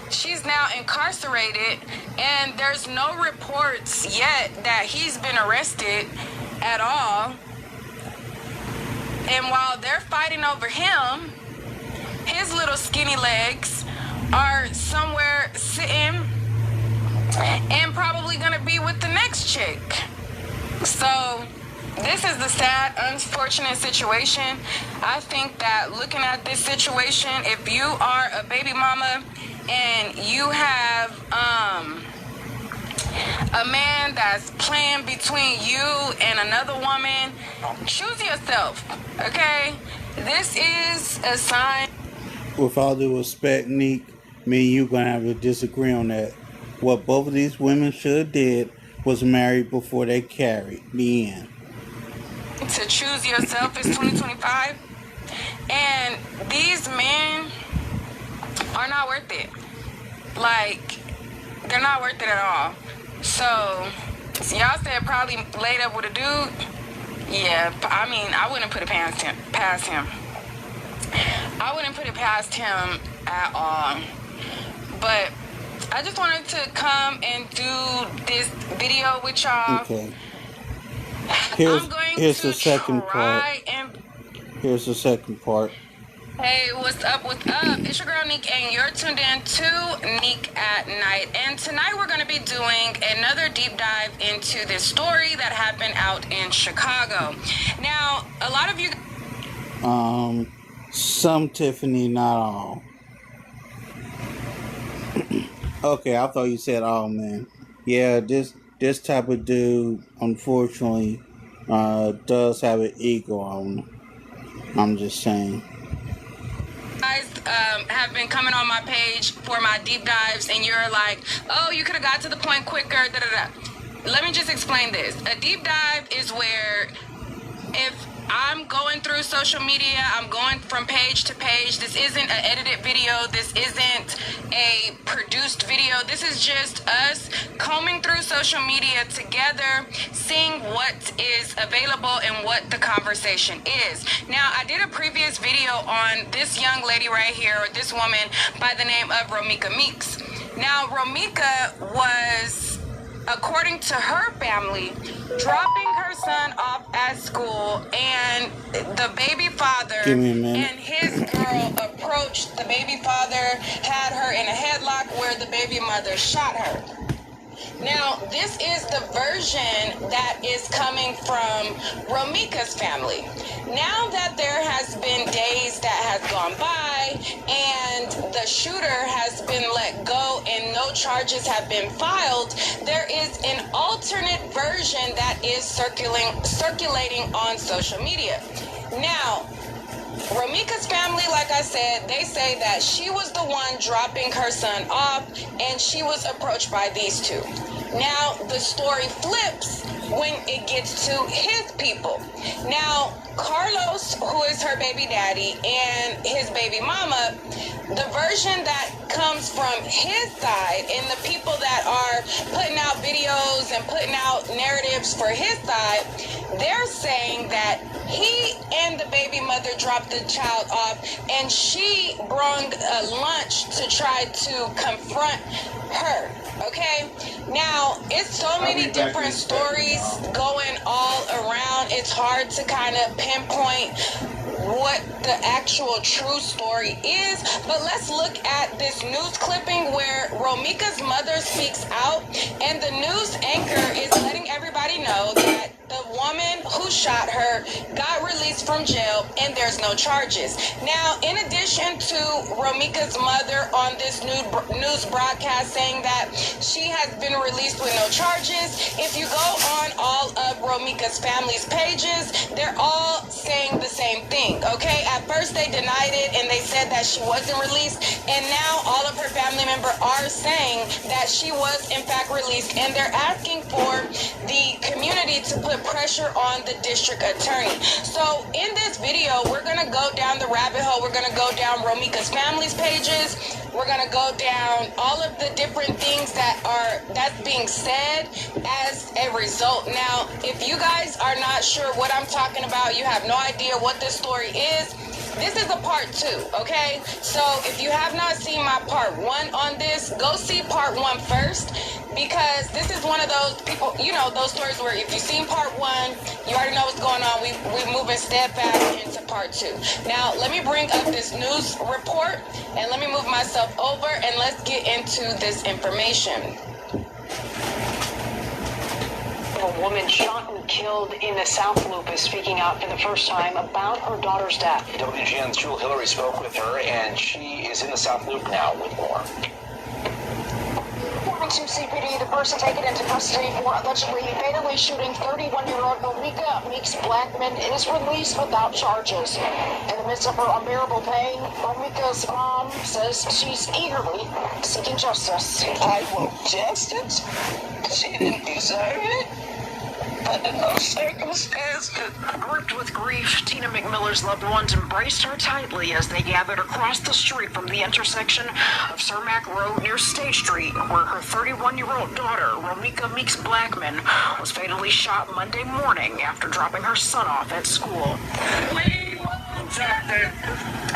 S2: she's now incarcerated, and there's no reports yet that he's been arrested at all. And while they're fighting over him, his little skinny legs are somewhere sitting and probably gonna be with the next chick. So this is the sad, unfortunate situation. I think that looking at this situation, if you are a baby mama and you have a man that's playing between you and another woman, choose yourself, okay? This is a sign.
S1: With all due respect, Neek, me and you gonna have to disagree on that. What both of these women should have did was marry before they carried. The end.
S2: To choose yourself is 2025, and these men are not worth it. Like, they're not worth it at all. So y'all said probably laid up with a dude. Yeah, I mean, I wouldn't put it past him. I wouldn't put it past him at all. But I just wanted to come and do this video with y'all.
S1: Okay. Here's the second part. Here's the second part.
S2: Hey, what's up? It's your girl Neek, and you're tuned in to Neek at Night. And tonight we're going to be doing another deep dive into this story that happened out in Chicago. Now, a lot of you...
S1: Some Tiffany, not all. Okay, I thought you said all, man. Yeah, this type of dude, unfortunately, does have an ego on him. I'm just saying.
S2: Guys have been coming on my page for my deep dives, and you're like, oh, you could have got to the point quicker, Let me just explain this. A deep dive is where if I'm going through social media, I'm going from page to page. This isn't an edited video. This isn't a produced video. This is just us combing through social media together, seeing what is available and what the conversation is. Now, I did a previous video on this young lady right here, or this woman by the name of Romeka Meeks. Now, Romeka was, according to her family, dropping her son off at school, and the baby father and his girl approached the baby father, had her in a headlock where the baby mother shot her. Now, this is the version that is coming from Romeka's family. Now that there has been days that has gone by and the shooter has been let go and no charges have been filed, there is an alternate version that is circulating on social media. Now, Romeka's family, like I said, they say that she was the one dropping her son off and she was approached by these two. Now, the story flips when it gets to his people. Now, Carlos, who is her baby daddy, and his baby mama, the version that comes from his side and the people that are putting out videos and putting out narratives for his side, they're saying that he and the baby mother dropped the child off and she brought a lunch to try to confront her. Okay, now it's so many different stories going all around. It's hard to kind of pinpoint what the actual true story is, but let's look at this news clipping where Romeka's mother speaks out, and the news anchor is letting everybody know that the woman who who shot her got released from jail and there's no charges. Now, in addition to Romeka's mother on this news broadcast saying that she has been released with no charges, if you go on all of Romeka's family's pages, they're all saying the same thing, okay? At first they denied it and they said that she wasn't released, and now all of her family members are saying that she was in fact released, and they're asking for the community to put pressure on the district attorney. So in this video, we're gonna go down the rabbit hole. We're gonna go down Romeka's family's pages. We're gonna go down all of the different things that's being said as a result. Now, if you guys are not sure what I'm talking about, you have no idea what this story is, this is a part 2, okay? So if you have not seen my part 1 on this, go see part 1 first, because this is one of those people, you know, those stories where if you've seen part 1, you already know what's going on. We're moving step back into part 2. Now, let me bring up this news report, and let me move myself over, and let's get into this information.
S7: A woman shot and killed in the South Loop is speaking out for the first time about her daughter's death.
S10: WGN's Jewel Hillary spoke with her, and she is in the South Loop now with more.
S7: According to CPD, the person taken into custody for allegedly fatally shooting 31-year-old Romeka Meeks Blackman is released without charges. In the midst of her unbearable pain, Romeka's mom says she's eagerly seeking justice.
S5: I want justice. She didn't deserve it. Under no circumstances.
S7: Gripped with grief, Tina McMiller's loved ones embraced her tightly as they gathered across the street from the intersection of Cermak Road near State Street, where her 31-year-old daughter, Romeka Meeks Blackman, was fatally shot Monday morning after dropping her son off at school.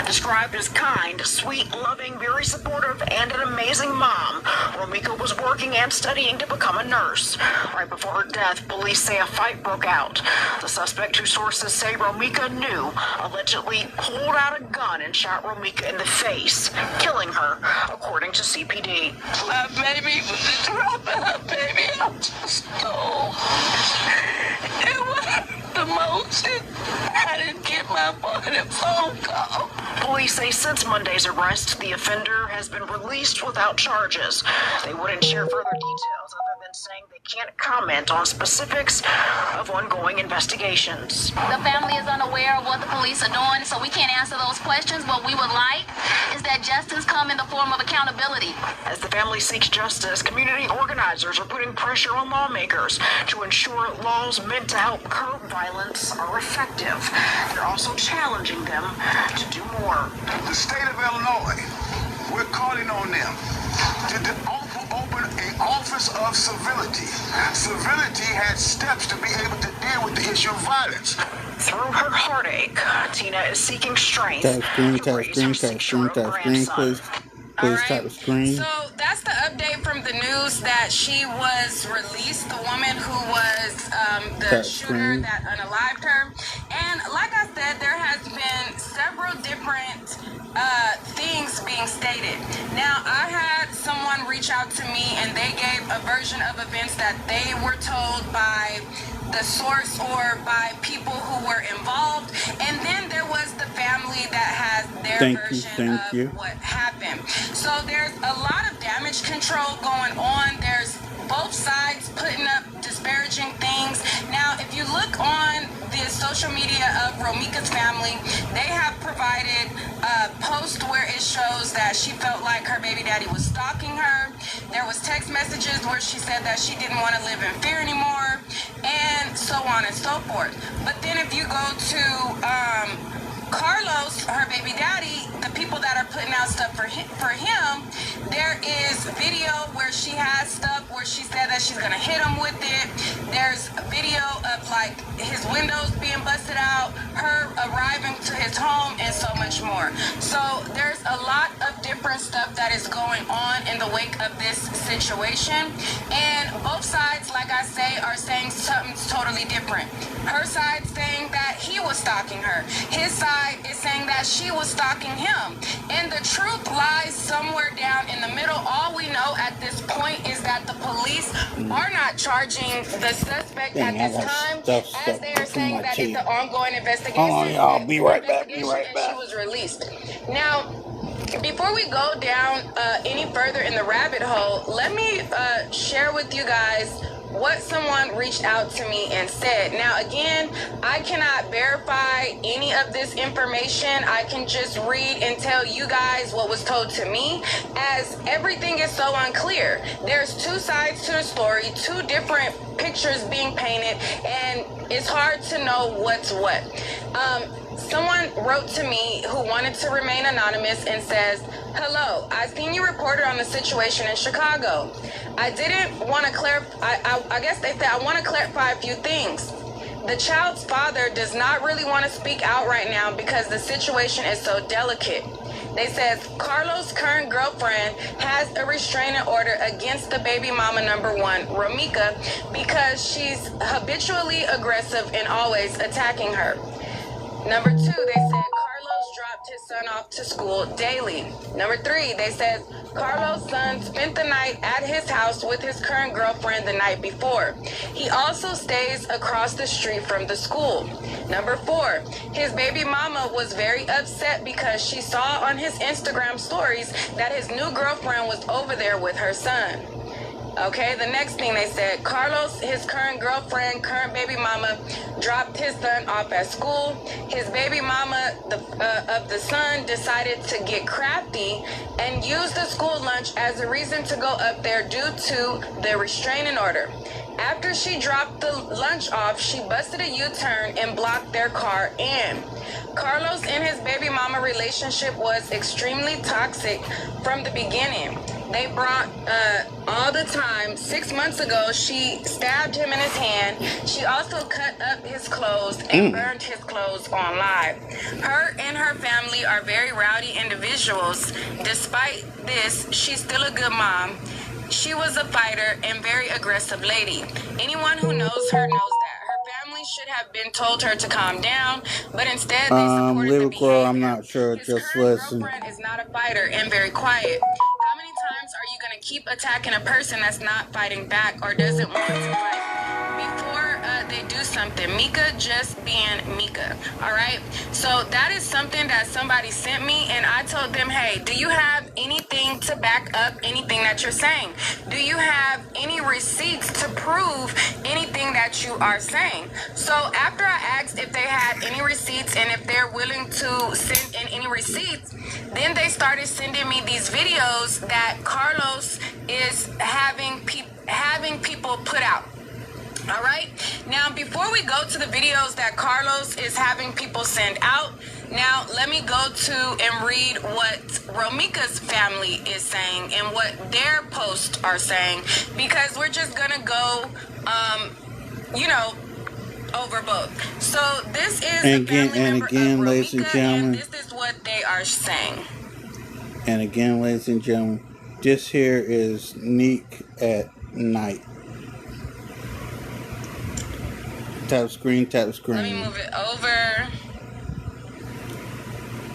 S7: Described as kind, sweet, loving, very supportive, and an amazing mom, Romeka was working and studying to become a nurse. Right before her death, police say a fight broke out. The suspect, who sources say Romeka knew, allegedly pulled out a gun and shot Romeka in the face, killing her, according to CPD.
S5: My baby was dropping her baby. I just know. It was the most. I didn't get my phone call.
S7: Police say since Monday's arrest, the offender has been released without charges. They wouldn't share further details other than saying they can't comment on specifics of ongoing investigations.
S11: The family is unaware of what the police are doing, so we can't answer those questions. What we would like is that justice come in the form of accountability.
S7: As the family seeks justice, community organizers are putting pressure on lawmakers to ensure laws meant to help curb violence are effective. They're also challenging them to do more.
S12: The state of Illinois, we're calling on them to open an office of civility. Civility had steps to be able to deal with the issue of violence.
S7: Through her heartache, Tina is seeking strength.
S1: Tap screen, please. Please tap the screen.
S2: So that's the update from the news that she was released, the woman who was the shooter that unalived her. And like I said, there has been several different things being stated. Now, I had someone reach out to me and they gave a version of events that they were told by the source or by people who were involved, and then there was the family that has their version of what happened. So there's a lot of damage control going on. There's both sides putting up disparaging things. Now, if you look on the social media of Romeka's family, they have provided a post where it shows that she felt like her baby daddy was stalking her. There was text messages where she said that she didn't want to live in fear anymore, and so on and so forth. But then if you go to Carlos, her baby daddy, the people that are putting out stuff for him, there is video where she has stuff where she said that she's gonna hit him with it. There's a video of like his windows being busted out, her arriving to his home, and so much more. So there's a lot of different stuff that is going on in the wake of this situation, and both sides, like I say, are saying something totally different. Her side saying that he was stalking her. His side is saying that she was stalking him. And the truth lies somewhere down in the middle. All we know at this point is that the police are not charging the suspect at this time, as they are saying that it's the ongoing investigation.
S1: Hold on, y'all. Be right back. Be right
S2: And
S1: back.
S2: she was released. Now, before we go down any further in the rabbit hole, let me share with you guys what someone reached out to me and said. Now, again, I cannot verify any of this information. I can just read and tell you guys what was told to me, as everything is so unclear. There's two sides to the story, two different pictures being painted, and it's hard to know what's what. Someone wrote to me who wanted to remain anonymous and says, "Hello, I seen you reported on the situation in Chicago. I didn't want to clarify, I guess they said, I want to clarify a few things. The child's father does not really want to speak out right now because the situation is so delicate. They says Carlos' current girlfriend has a restraining order against the baby mama number one, Romeka, because she's habitually aggressive and always attacking her. Number two, they said Carlos dropped his son off to school daily. Number three, they said Carlos' son spent the night at his house with his current girlfriend the night before. He also stays across the street from the school. Number four, his baby mama was very upset because she saw on his Instagram stories that his new girlfriend was over there with her son. Okay, the next thing they said, Carlos, his current girlfriend, current baby mama, dropped his son off at school. His baby mama of the son decided to get crafty and use the school lunch as a reason to go up there due to the restraining order. After she dropped the lunch off, she busted a U-turn and blocked their car in. Carlos and his baby mama relationship was extremely toxic from the beginning. They brought all the time. 6 months ago, she stabbed him in his hand. She also cut up his clothes and burned his clothes on live. Her and her family are very rowdy individuals. Despite this, she's still a good mom. She was a fighter and very aggressive lady. Anyone who knows her knows that. Her family should have been told her to calm down, but instead they supported the behavior.
S1: I'm not sure.
S2: His
S1: just
S2: current
S1: listen.
S2: girlfriend is not a fighter and very quiet. How many times are you going to keep attacking a person that's not fighting back or doesn't want to fight before they do something? Mika just being Mika, all right? So that is something that somebody sent me, and I told them, hey, do you have anything to back up anything that you're saying? Do you have any receipts to prove anything that you are saying? So after I asked if they had any receipts and if they're willing to send in any receipts, then they started sending me these videos that Carlos is having people put out. All right. Now, before we go to the videos that Carlos is having people send out, now let me go to and read what Romeka's family is saying and what their posts are saying, because we're just gonna go, over both. So this is
S1: and again, ladies and gentlemen,
S2: this is what they are saying.
S1: And again, ladies and gentlemen, this here is Neek at night. Tap screen.
S2: Let me move it over.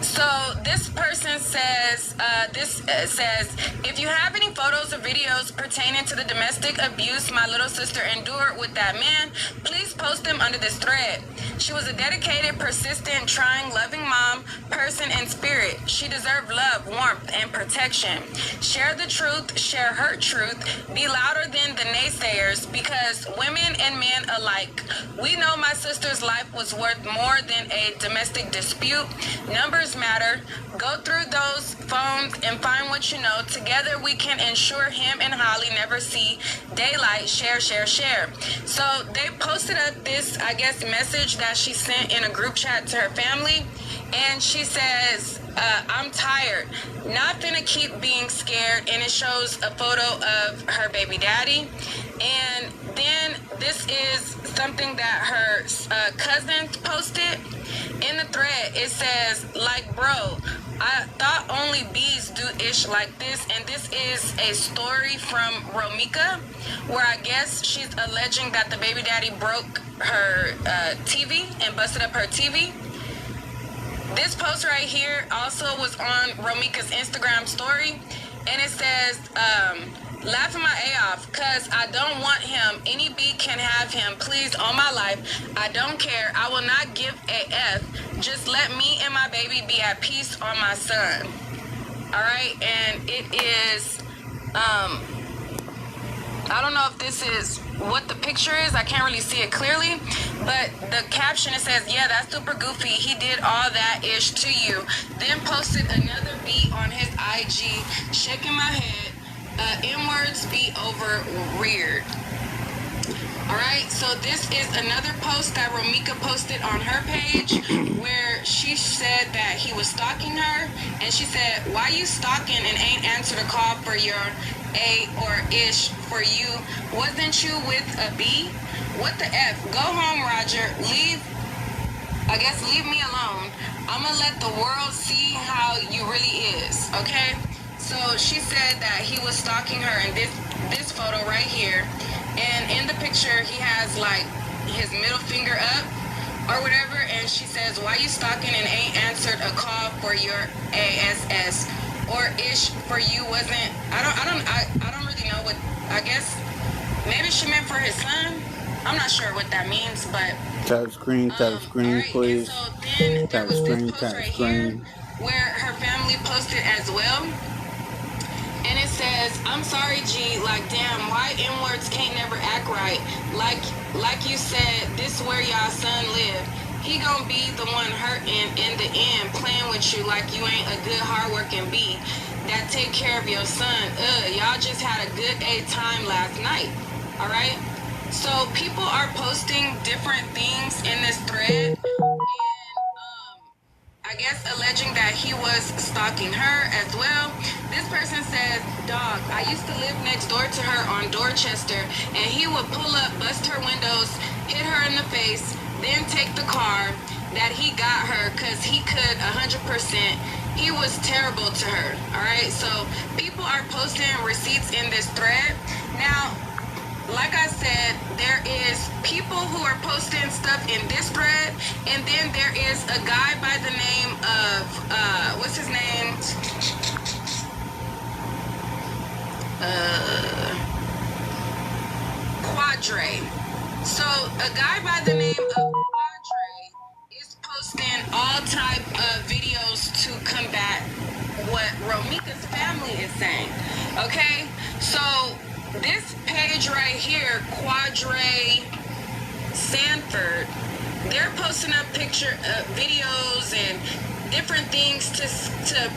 S2: So this person says, says, if you have any photos or videos pertaining to the domestic abuse my little sister endured with that man, please post them under this thread. She was a dedicated, persistent, trying, loving mom, person, and spirit. She deserved love, warmth, and protection. Share the truth, share her truth, be louder than the naysayers, because women and men alike. We know my sister's life was worth more than a domestic dispute. Numbers matter. Go through those phones and find what you know. Together we can ensure him and Holly never see daylight. Share, share, share. So they posted up this, I guess, message that she sent in a group chat to her family, and she says, I'm tired, not gonna keep being scared, and it shows a photo of her baby daddy. And then this is something that her cousin posted in the thread. It says, like, bro, I thought only bees do ish like this, and this is a story from Romeka, where I guess she's alleging that the baby daddy broke TV and busted up her TV. This post right here also was on Romeka's Instagram story, and it says, laughing my A off, cause I don't want him. Any beat can have him, please, all my life. I don't care. I will not give a F. Just let me and my baby be at peace on my son. Alright, and it is, I don't know if this is what the picture is. I can't really see it clearly, but the caption, it says, yeah, that's super goofy. He did all that ish to you. Then posted another beat on his IG, shaking my head. N-words be over weird. Alright, so this is another post that Romeka posted on her page where she said that he was stalking her, and she said, why you stalking and ain't answered a call for your A or ish for you? Wasn't you with a B? What the F? Go home, Roger. Leave me alone. I'ma let the world see how you really is, okay? So she said that he was stalking her in this photo right here. And in the picture, he has like his middle finger up or whatever. And she says, why you stalking and ain't answered a call for your ASS or ish for you? Wasn't, I don't really know what, I guess maybe she meant for his son. I'm not sure what that means, but
S1: tap screen,
S2: right,
S1: please.
S2: so then there was this post right here
S1: Screen.
S2: where her family posted as well. And it says, I'm sorry, G, like, damn, why N-words can't never act right? Like you said, this where y'all son live. He gonna be the one hurting in the end, playing with you like you ain't a good, hardworking B that take care of your son. Y'all just had a good A time last night, all right? So people are posting different things in this thread. I guess alleging that he was stalking her as well. This person says, dog, I used to live next door to her on Dorchester, and he would pull up, bust her windows, hit her in the face, then take the car that he got her because he could 100%. He was terrible to her, all right? So people are posting receipts in this thread. Now, like I said, there is people who are posting stuff in this thread, and then there is a guy by the name of, what's his name? Quadre. So a guy by the name of Quadre is posting all type of videos to combat what Romeka's family is saying, okay? So this page right here, Quadre Sanford, they're posting up videos and different things to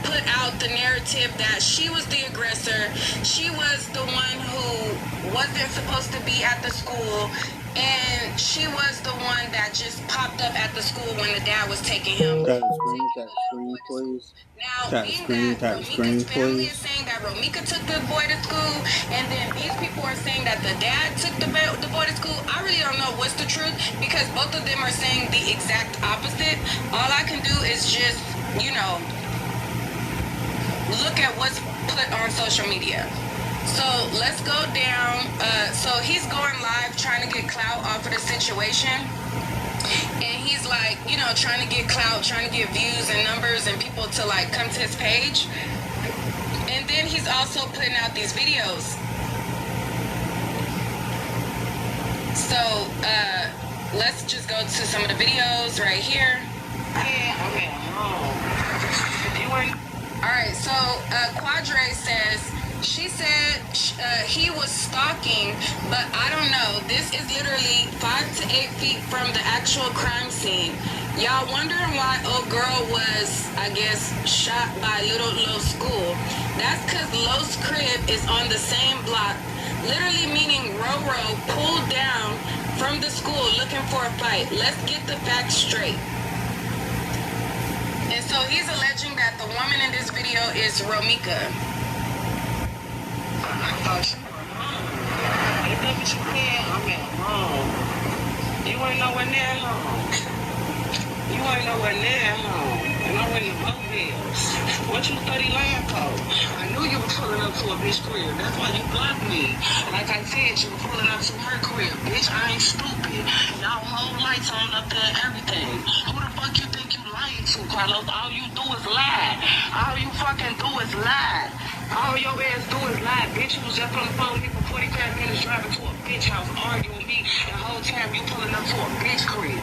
S2: put out the narrative that she was the aggressor. She was the one who wasn't supposed to be at the school, and she was the one that just popped up at the school when the dad was taking him.
S1: Tap screen, please.
S2: Now,
S1: Tap screen,
S2: family
S1: please.
S2: is saying that Romeka took the boy to school, and then these people are saying that the dad took the boy to school. I really don't know what's the truth, because both of them are saying the exact opposite. All I can do is just, you know, look at what's put on social media. So let's go down. So he's going live trying to get clout off of the situation. And he's like, you know, trying to get clout, trying to get views and numbers and people to like come to his page. And then he's also putting out these videos. So let's just go to some of the videos right here.
S6: Yeah, okay.
S2: Alright, so Quadre says, she said he was stalking, but I don't know. This is literally 5 to 8 feet from the actual crime scene. Y'all wondering why old girl was, I guess, shot by Little Lo's school. That's because Lo's crib is on the same block, literally meaning Roro pulled down from the school looking for a fight. Let's get the facts straight. And so he's alleging that the woman in this video is Romeka.
S6: You ain't nowhere near home. You ain't nowhere near home. And I'm in the mobiles. What you study land for? I knew you were pulling up to a bitch crib. That's why you blocked me. Like I said, you were pulling up to her crib. Bitch, I ain't stupid. Y'all our whole lights on up there and everything. Who the fuck you think you lying to, Carlos? All you do is lie. All you fucking do is lie. All your ass do is lie. Bitch, you was just on the phone with me for 45 minutes driving to a bitch house arguing with me. The whole time you pulling up to a bitch crib.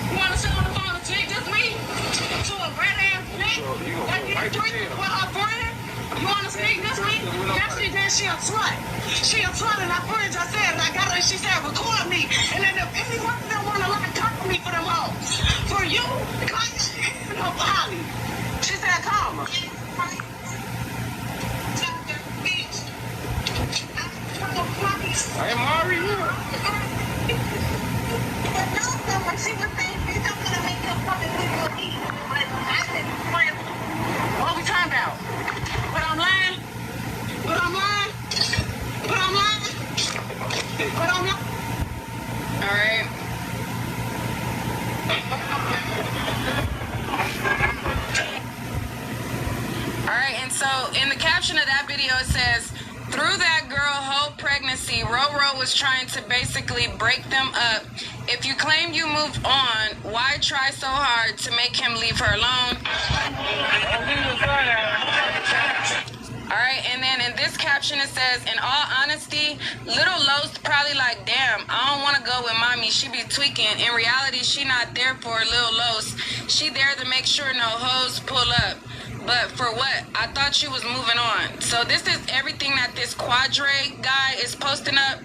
S6: You wanna sit on the phone and take this me to a red ass bitch? That get drink with her friend? You wanna speak this week? Yes, she did. She a slut. She a slut, and her friend just said, and I got her, and she said, record me. And then if anyone that wanna lie, cover me for them hoes. For you, no Polly. She said, call her. Hey, Mari, what we talking about? But I'm lying. But I'm lying. But I'm lying. But I'm lying.
S2: All right. All right, and so in the caption of that video it says, through that girl whole pregnancy, Roro was trying to basically break them up. If you claim you moved on, why try so hard to make him leave her alone? Alright, and then in this caption it says, in all honesty, little Los probably like, damn, I don't want to go with mommy, she be tweaking. In reality, she not there for little Los. She there to make sure no hoes pull up. But for what? I thought she was moving on. So this is everything that this Quadre guy is posting up.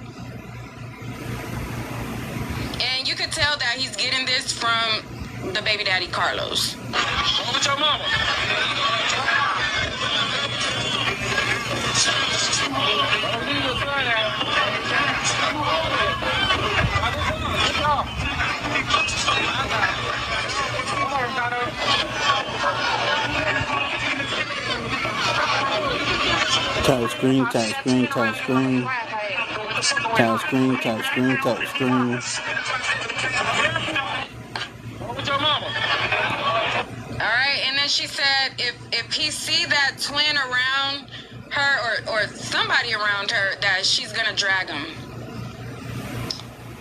S2: And you can tell that he's getting this from the baby daddy Carlos.
S9: What's your mama?
S1: Tap screen, tap screen, tap screen. Tap screen, tap screen, tap screen.
S9: What's your mama?
S2: Alright, and then she said if he see that twin around her or somebody around her, that she's gonna drag him.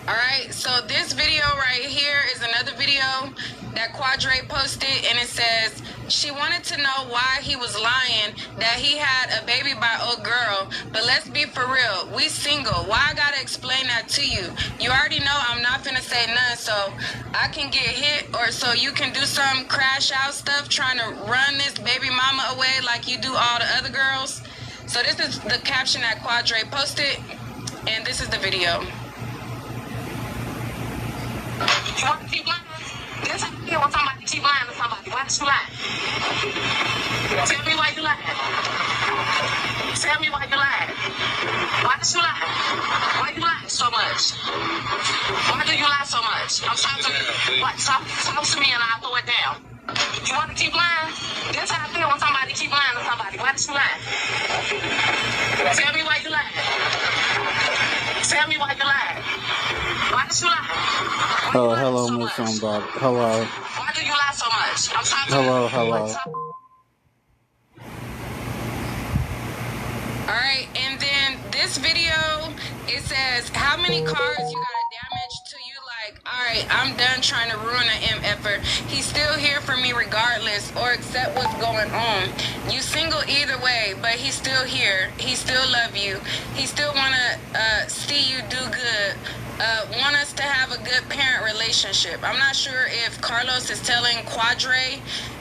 S2: Alright, so this video right here is another video that Quadre posted, and it says she wanted to know why he was lying that he had a baby by old girl. But let's be for real, we single. Why I gotta explain that to you? You already know I'm not finna say none, so I can get hit, or so you can do some crash out stuff trying to run this baby mama away like you do all the other girls. So this is the caption that Quadre posted, and this is the video.
S6: You want to keep lying? That's how you feel when somebody keep lying to somebody. Why did you lie? Tell me why you lied. Tell me why you lied. Why did you lie? Why you lie so much? Why do you lie so much? I'm talking to me. What? Talk to me and I'll throw it down. You want to keep lying? That's how I feel when somebody keep lying to somebody. Why did you lie? Tell me why you lied. Tell me why you lied. Why did you lie?
S1: Oh, hello, Miss Somebody. Hello.
S6: Why do you lie so much? I'm talking
S1: Hello, hello.
S2: Alright, and then this video, it says how many cars you gotta damage to you like, alright, I'm done trying to ruin an M effort. He's still here for me regardless or accept what's going on. You single either way, but he's still here. He still love you. He still wanna see you do good. Want us to have a good parent relationship. I'm not sure if Carlos is telling Quadre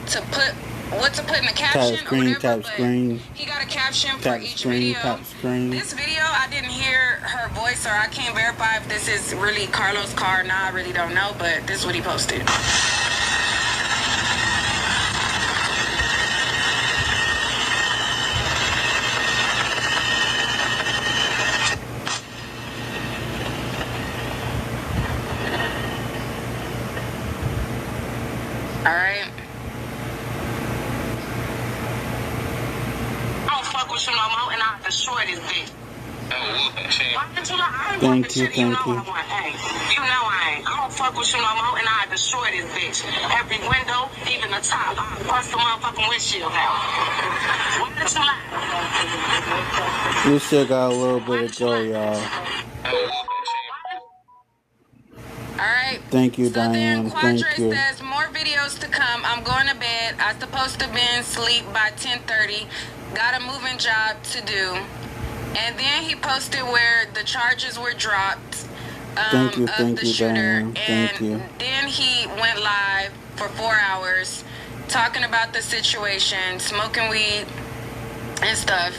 S2: to put what to put in the caption
S1: Tap screen,
S2: or whatever,
S1: tap screen.
S2: he got a caption for
S1: Tap
S2: each
S1: screen,
S2: video.
S1: tap screen.
S2: This video, I didn't hear her voice, or I can't verify if this is really Carlos' car. Nah, I really don't know, but this is what he posted. Alright.
S6: I don't fuck with you no more, and I'll destroy this bitch. Why did you lie? I ain't
S1: Thank
S6: fucking
S1: you,
S6: shit. You know
S1: thank you.
S6: I want. Hey, you know I ain't. I don't fuck with you no more, and I'll destroy this bitch. Every window, even the top. I'll bust the motherfucking windshield out. Why did you lie?
S1: We still got a little bit to go, y'all.
S2: Alright.
S1: Thank you,
S2: So then
S1: Diane.
S2: Quadre
S1: Thank you.
S2: says, more videos to come. I'm going to bed. I supposed to be in sleep by 10:30. Got a moving job to do. And then he posted where the charges were dropped
S1: Thank you,
S2: of the shooter.
S1: Diane. Thank you.
S2: And then he went live for 4 hours talking about the situation, smoking weed and stuff.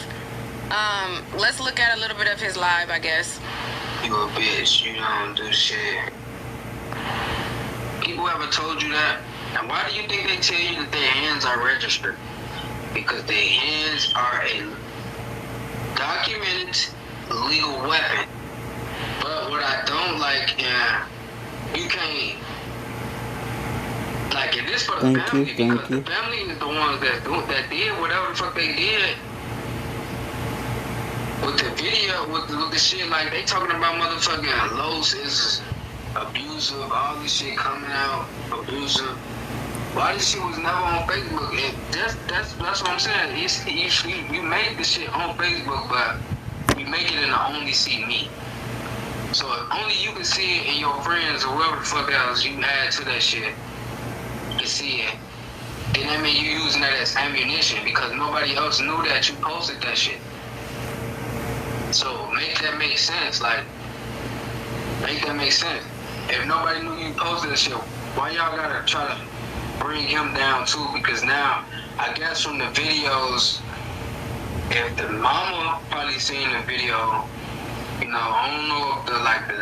S2: Let's look at a little bit of his live, I guess.
S6: You a bitch. You don't do shit. People ever told you that? And why do you think they tell you that their hands are registered? Because their hands are a documented legal weapon. But what I don't like, you can't, like, and this for the family, because the family is the ones that did whatever the fuck they did. With the video, with the shit, like, they talking about motherfucking Los is abusive, all this shit coming out, abusive. Why this shit was never on Facebook? That's what I'm saying. You made the shit on Facebook, but you make it in the only see me. So if only you can see it and your friends or whoever the fuck else you add to that shit can see it, then that mean you using that as ammunition because nobody else knew that you posted that shit. So make that make sense. Like, make that make sense. If nobody knew you posted that shit, why y'all gotta try to bring him down too? Because now, I guess from the videos, if the mama probably seen the video, you know, I don't know if the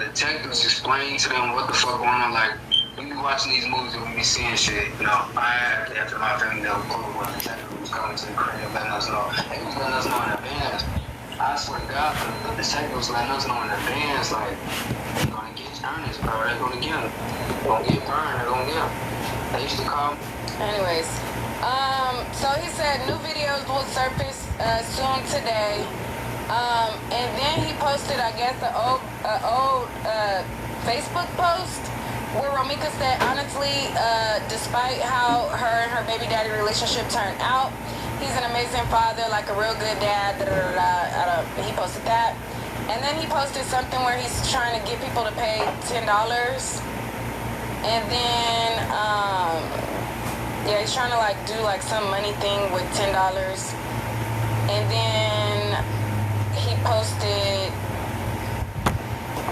S6: detectives explain to them what the fuck going on. Like, we be watching these movies and we be seeing shit, you know. I had after my family that was cool when the detective was coming to the crib letting us know. They was letting us know in advance. I swear to God, the detective was letting us know in advance, like, they're gonna get earnest, bro. They're gonna get them. They're gonna get burned. They're gonna get them. They used to call.
S2: Anyways, so he said new videos will surface soon today. And then he posted, I guess, an old Facebook post where Romeka said, honestly, despite how her and her baby daddy relationship turned out, he's an amazing father, like a real good dad. He posted that. And then he posted something where he's trying to get people to pay $10. And then, yeah, he's trying to like do like some money thing with $10. And then he posted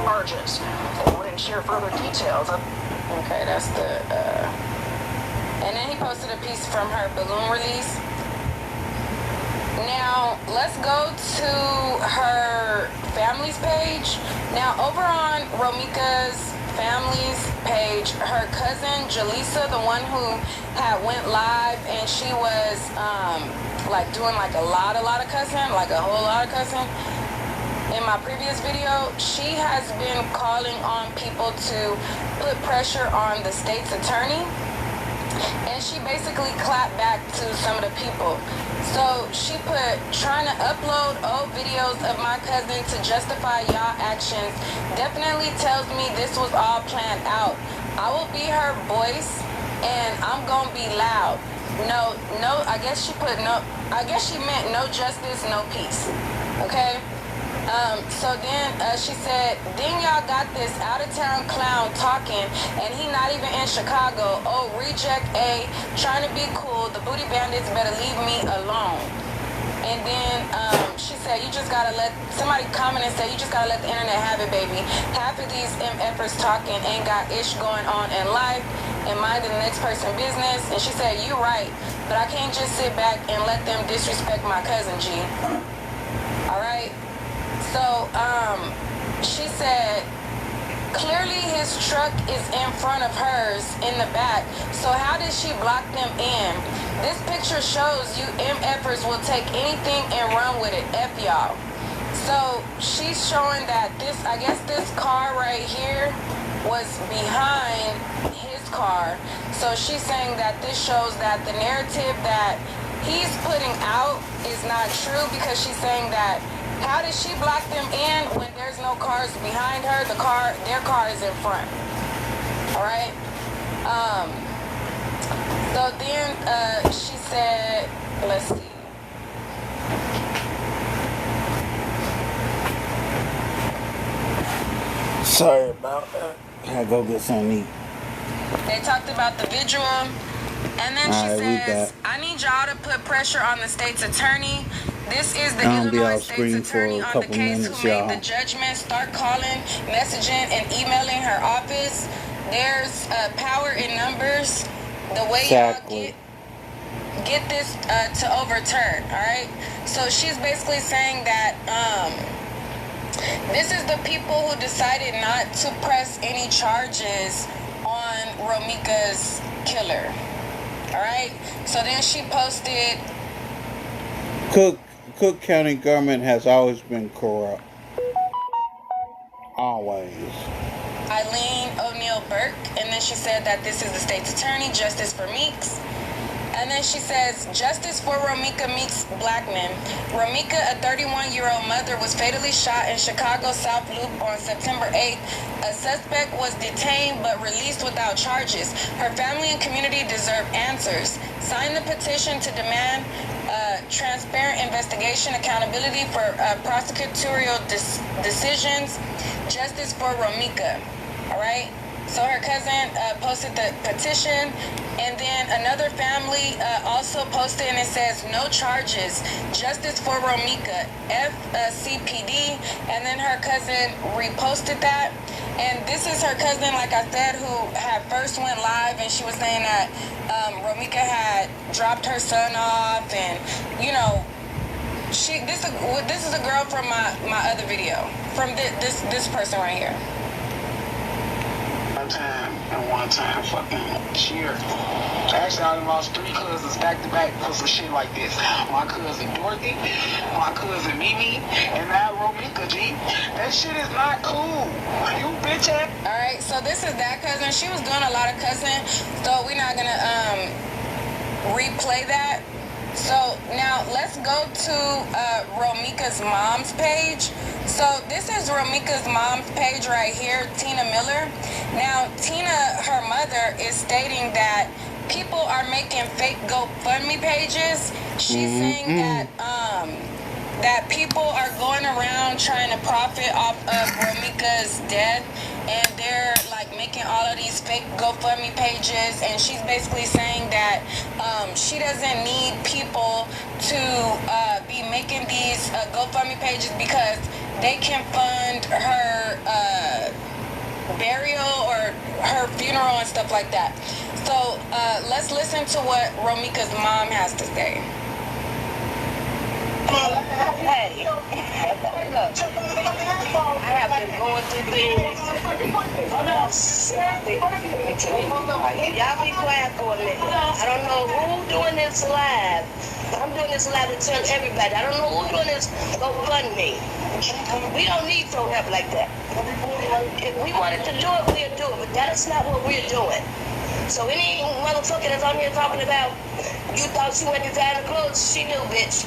S7: charges. They wouldn't share further details.
S2: Okay, that's the, and then he posted a piece from her balloon release. Now, let's go to her family's page. Now, over on Romeka's family's page, her cousin Jaleesa, the one who had went live and she was like doing like a lot of cussing, like a whole lot of cussing. In my previous video, she has been calling on people to put pressure on the state's attorney, and she basically clapped back to some of the people. So she put, trying to upload old videos of my cousin to justify y'all actions definitely tells me this was all planned out. I will be her voice and I'm gonna be loud. No, I guess she put no, I guess she meant no justice, no peace. Okay? So then she said, then y'all got this out-of-town clown talking, and he not even in Chicago. Oh, reject A, trying to be cool. The booty bandits better leave me alone. And then she said, you just gotta let, somebody commented and said, you just gotta let the internet have it, baby. Half of these MFers talking ain't got ish going on in life and minding the next person's business. And she said, you right, but I can't just sit back and let them disrespect my cousin, G. All right? So, she said, clearly his truck is in front of hers in the back, so how did she block them in? This picture shows you MFers will take anything and run with it, F y'all. So, she's showing that this, I guess this car right here was behind his car. So she's saying that this shows that the narrative that he's putting out is not true, because she's saying that how did she block them in when there's no cars behind her? Their car is in front. All right. So then she said, let's see.
S1: Sorry about that. I go get something to eat.
S2: They talked about the vigil, and then she says, I need y'all to put pressure on the state's attorney. This is the Illinois state's attorney on the case who made the judgment. Start calling, messaging, and emailing her office. There's power in numbers. The way y'all get this to overturn, all right? So she's basically saying that this is the people who decided not to press any charges on Romeka's killer. All right. So then she posted,
S1: Cook County government has always been corrupt. Always.
S2: Eileen O'Neill Burke, and then she said that this is the state's attorney, justice for Meeks. And then she says, justice for Romeka Meeks Blackman. Romeka, a 31-year-old mother, was fatally shot in Chicago South Loop on September 8th. A suspect was detained but released without charges. Her family and community deserve answers. Sign the petition to demand transparent investigation, accountability for prosecutorial decisions, justice for Romeka. All right? So her cousin posted the petition, and then another family also posted, and it says, no charges, justice for Romeka, FCPD, and then her cousin reposted that. And this is her cousin, like I said, who had first went live, and she was saying that Romeka had dropped her son off, and, you know, this is a girl from my other video, from this person right here.
S6: One time fucking cheer. Actually, I lost 3 cousins back to back for some shit like this. My cousin Dorothy, my cousin Mimi, and now Romeka, G. That shit is not cool. You bitch ass.
S2: Alright, so this is that cousin. She was doing a lot of cussing, so we're not gonna replay that. So now let's go to Romeka's mom's page. So this is Romeka's mom's page right here, Tina Miller. Now Tina, her mother, is stating that people are making fake GoFundMe pages. She's saying that that people are going around trying to profit off of Romeka's death, and they're like making all of these fake GoFundMe pages, and she's basically saying that she doesn't need people to be making these GoFundMe pages because they can fund her burial or her funeral and stuff like that. So let's listen to what Romeka's mom has to say.
S5: Hey, look, I have been going through things. Y'all be quiet for a minute. I don't know who's doing this live. I'm doing this live to tell everybody. I don't know who's doing this GoFundMe. We don't need no help like that. If we wanted to do it, we'll do it, but that's not what we're doing. So any motherfucker that's on here talking about you thought she went designer clothes, she knew, bitch.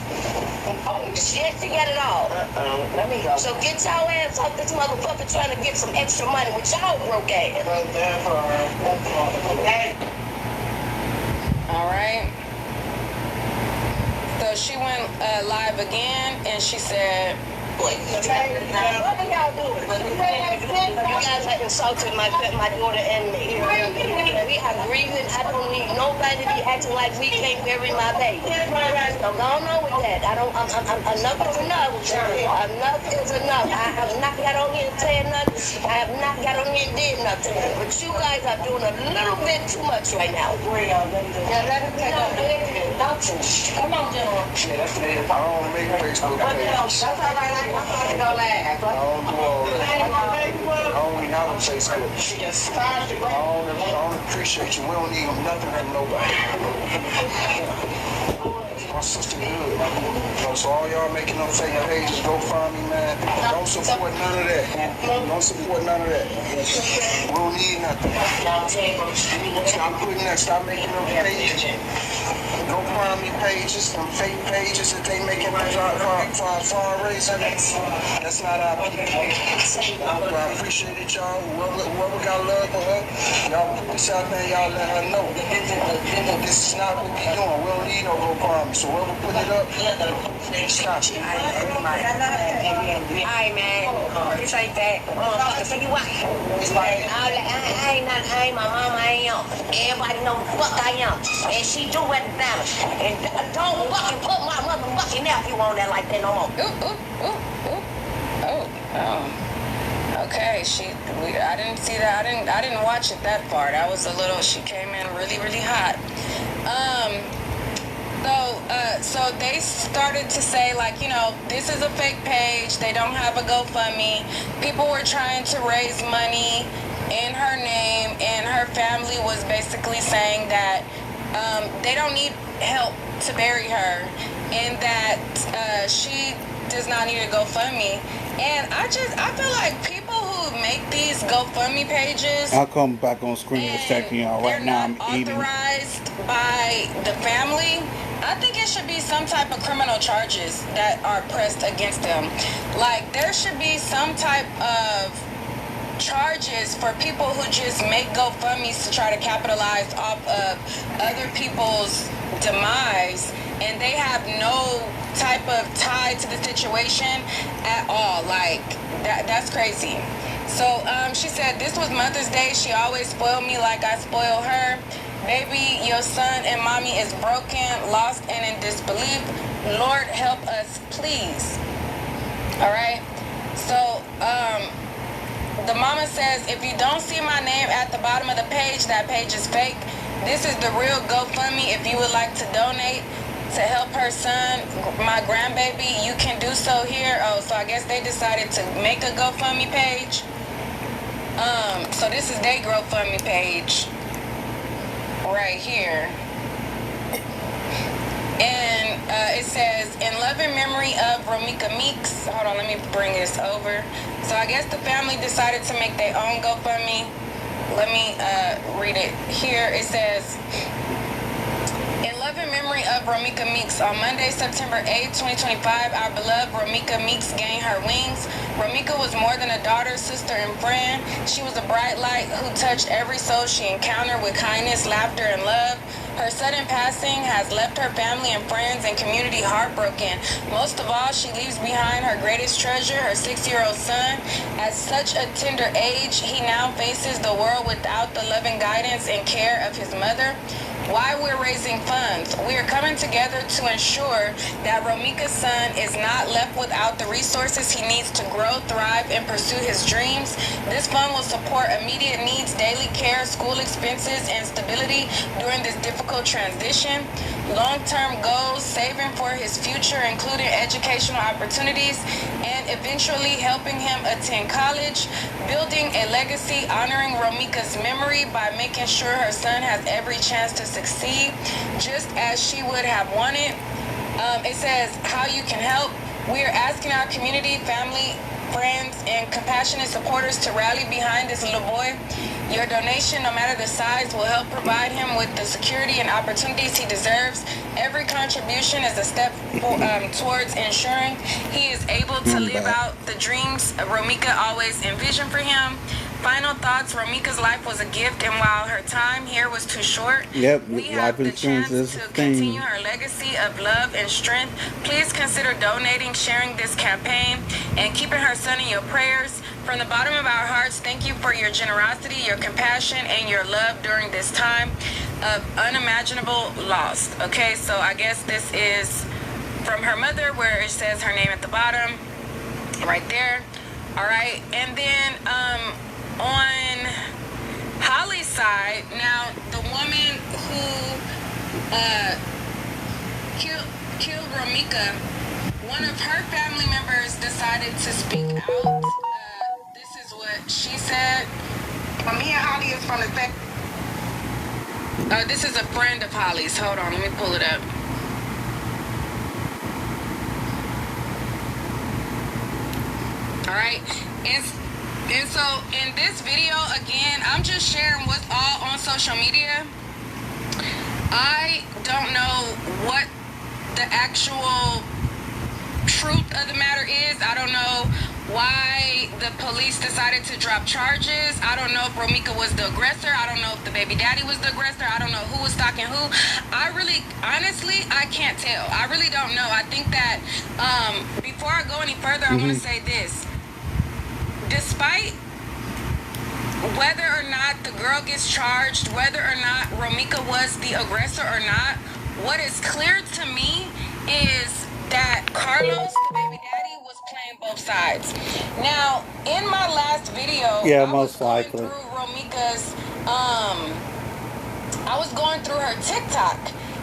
S5: Shit, she got it all. Let me go. So get y'all ass off this motherfucker trying to get some extra money with y'all broke ass.
S2: All right. So she went live again, and she said,
S5: what are y'all doing? You guys are insulting my daughter and me. We are grieving. I don't need nobody to be acting like we can't bury my baby. So go on with that. Enough is enough. Enough is enough. I have not got on here and said nothing. I have not got on here and did nothing. But you guys are doing a little bit too much right now. Come on, General.
S12: Yeah, that's the I don't make Facebook pages. I don't do all that. I don't even have a Facebook. I don't appreciate you. We don't need nothing from nobody. My sister good. So all y'all making them fake pages, go find me, man. Don't support none of that. Don't support none of that. We don't need nothing. Stop putting that. Stop making them pages. Go find me pages, them fake pages that they making for fundraising. That's not our people. I appreciate it, y'all. Whoever got love for her, y'all put this out there, y'all let her know. This is not what we doing. We don't need no GoFundMe. So whoever put it up,
S5: Stop. Alright, man. This ain't that. Motherfucker, so you what? I ain't my mama, I ain't young. Everybody know the fuck I am. And she do at the damage. And don't fucking put my motherfucking nephew on there like that no more.
S2: Okay, I didn't see that. I didn't watch it that far. That was a little. She came in really, really hot. So they started to say, like, you know, this is a fake page. They don't have a GoFundMe. People were trying to raise money in her name, and her family was basically saying that they don't need help to bury her, and that she does not need a GoFundMe. And I feel like people who make these GoFundMe pages,
S1: I'll come back on screen in a second, y'all. Right now I'm eating.
S2: Authorized by the family, I think it should be some type of criminal charges that are pressed against them. Like, there should be some type of charges for people who just make GoFundMes to try to capitalize off of other people's demise, and they have no type of tie to the situation at all. Like, that's crazy. So she said this was Mother's Day. She always spoiled me like I spoil her. Baby, your son and mommy is broken, lost, and in disbelief. Lord, help us, please. All right. So the mama says, if you don't see my name at the bottom of the page, that page is fake. This is the real GoFundMe. If you would like to donate to help her son, my grandbaby, you can do so here. Oh, so I guess they decided to make a GoFundMe page. So this is their GoFundMe page right here. And it says, in loving memory of Romeka Meeks. Hold on, let me bring this over. So I guess the family decided to make their own GoFundMe. Let me read it here. It says, in loving memory of Romeka Meeks, on Monday, September 8, 2025, our beloved Romeka Meeks gained her wings. Romeka was more than a daughter, sister, and friend. She was a bright light who touched every soul she encountered with kindness, laughter, and love. Her sudden passing has left her family and friends and community heartbroken. Most of all, she leaves behind her greatest treasure, her 6-year-old son. At such a tender age, he now faces the world without the loving guidance and care of his mother. Why we're raising funds. We are coming together to ensure that Romeka's son is not left without the resources he needs to grow, thrive, and pursue his dreams. This fund will support immediate needs, daily care, school expenses, and stability during this difficult transition. Long-term goals, saving for his future, including educational opportunities, and eventually helping him attend college. Building a legacy honoring Romeka's memory by making sure her son has every chance to succeed just as she would have wanted. It says how you can help. We are asking our community, family, friends, and compassionate supporters to rally behind this little boy. Your donation, no matter the size, will help provide him with the security and opportunities he deserves. Every contribution is a step towards ensuring he is able to live out the dreams Romeka always envisioned for him. Final thoughts, Romeka's life was a gift, and while her time here was too short, we have the chance to continue her legacy of love and strength. Please consider donating, sharing this campaign, and keeping her son in your prayers. From the bottom of our hearts, thank you for your generosity, your compassion, and your love during this time of unimaginable loss. Okay, so I guess this is from her mother, where it says her name at the bottom, right there. All right, and then on Holly's side, now the woman who killed Romeka, one of her family members decided to speak out. This is what she said. Me and Holly is from the same. This is a friend of Holly's. Hold on, let me pull it up. All right, and so in this video, again, I'm just sharing what's all on social media. I don't know what the actual truth of the matter is. I don't know why the police decided to drop charges. I don't know if Romeka was the aggressor. I don't know if the baby daddy was the aggressor. I don't know who was stalking who. Honestly, I can't tell. I really don't know. I think that before I go any further, I want to say this. Despite whether or not the girl gets charged, whether or not Romeka was the aggressor or not, what is clear to me is that Carlos, the baby daddy, was playing both sides. Now, in my last video, I was going through Romeka's, I was going through her TikTok,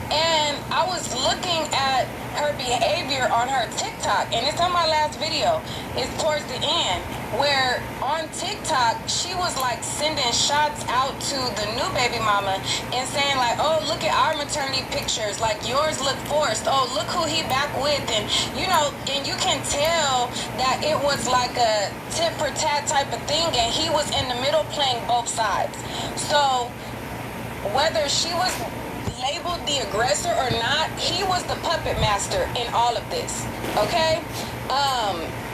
S2: and I was looking at her behavior on her TikTok, and it's on my last video. It's towards the end, where on TikTok, she was like sending shots out to the new baby mama and saying like, oh, look at our maternity pictures, like yours look forced. Oh, look who he back with. And you know, and you can tell that it was like a tit for tat type of thing, and he was in the middle playing both sides. So whether she was labeled the aggressor or not, he was the puppet master in all of this, okay?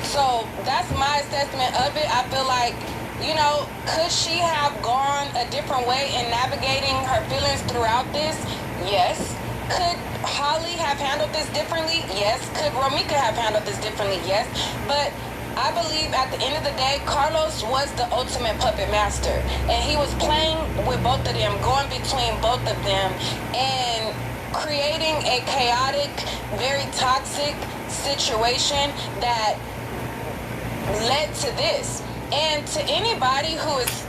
S2: So that's my assessment of it. I feel like, you know, could she have gone a different way in navigating her feelings throughout this? Yes. Could Holly have handled this differently? Yes. Could Romeka have handled this differently? Yes. But I believe at the end of the day, Carlos was the ultimate puppet master. And he was playing with both of them, going between both of them, and creating a chaotic, very toxic situation that led to this. And to anybody who is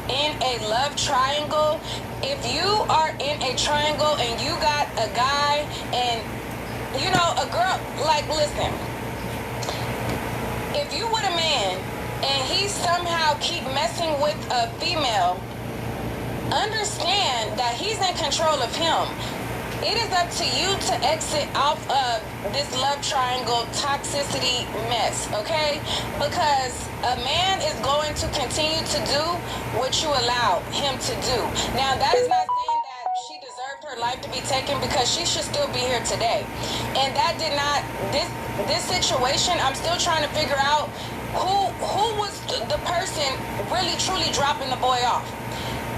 S2: in a love triangle, if you are in a triangle and you got a guy and, you know, a girl, like, listen, if you with a man and he somehow keep messing with a female, understand that he's in control of him. It is up to you to exit out of this love triangle toxicity mess, okay? Because a man is going to continue to do what you allow him to do. Now, that is not saying that she deserved her life to be taken, because she should still be here today. And that did not, this situation, I'm still trying to figure out who was the person really truly dropping the boy off.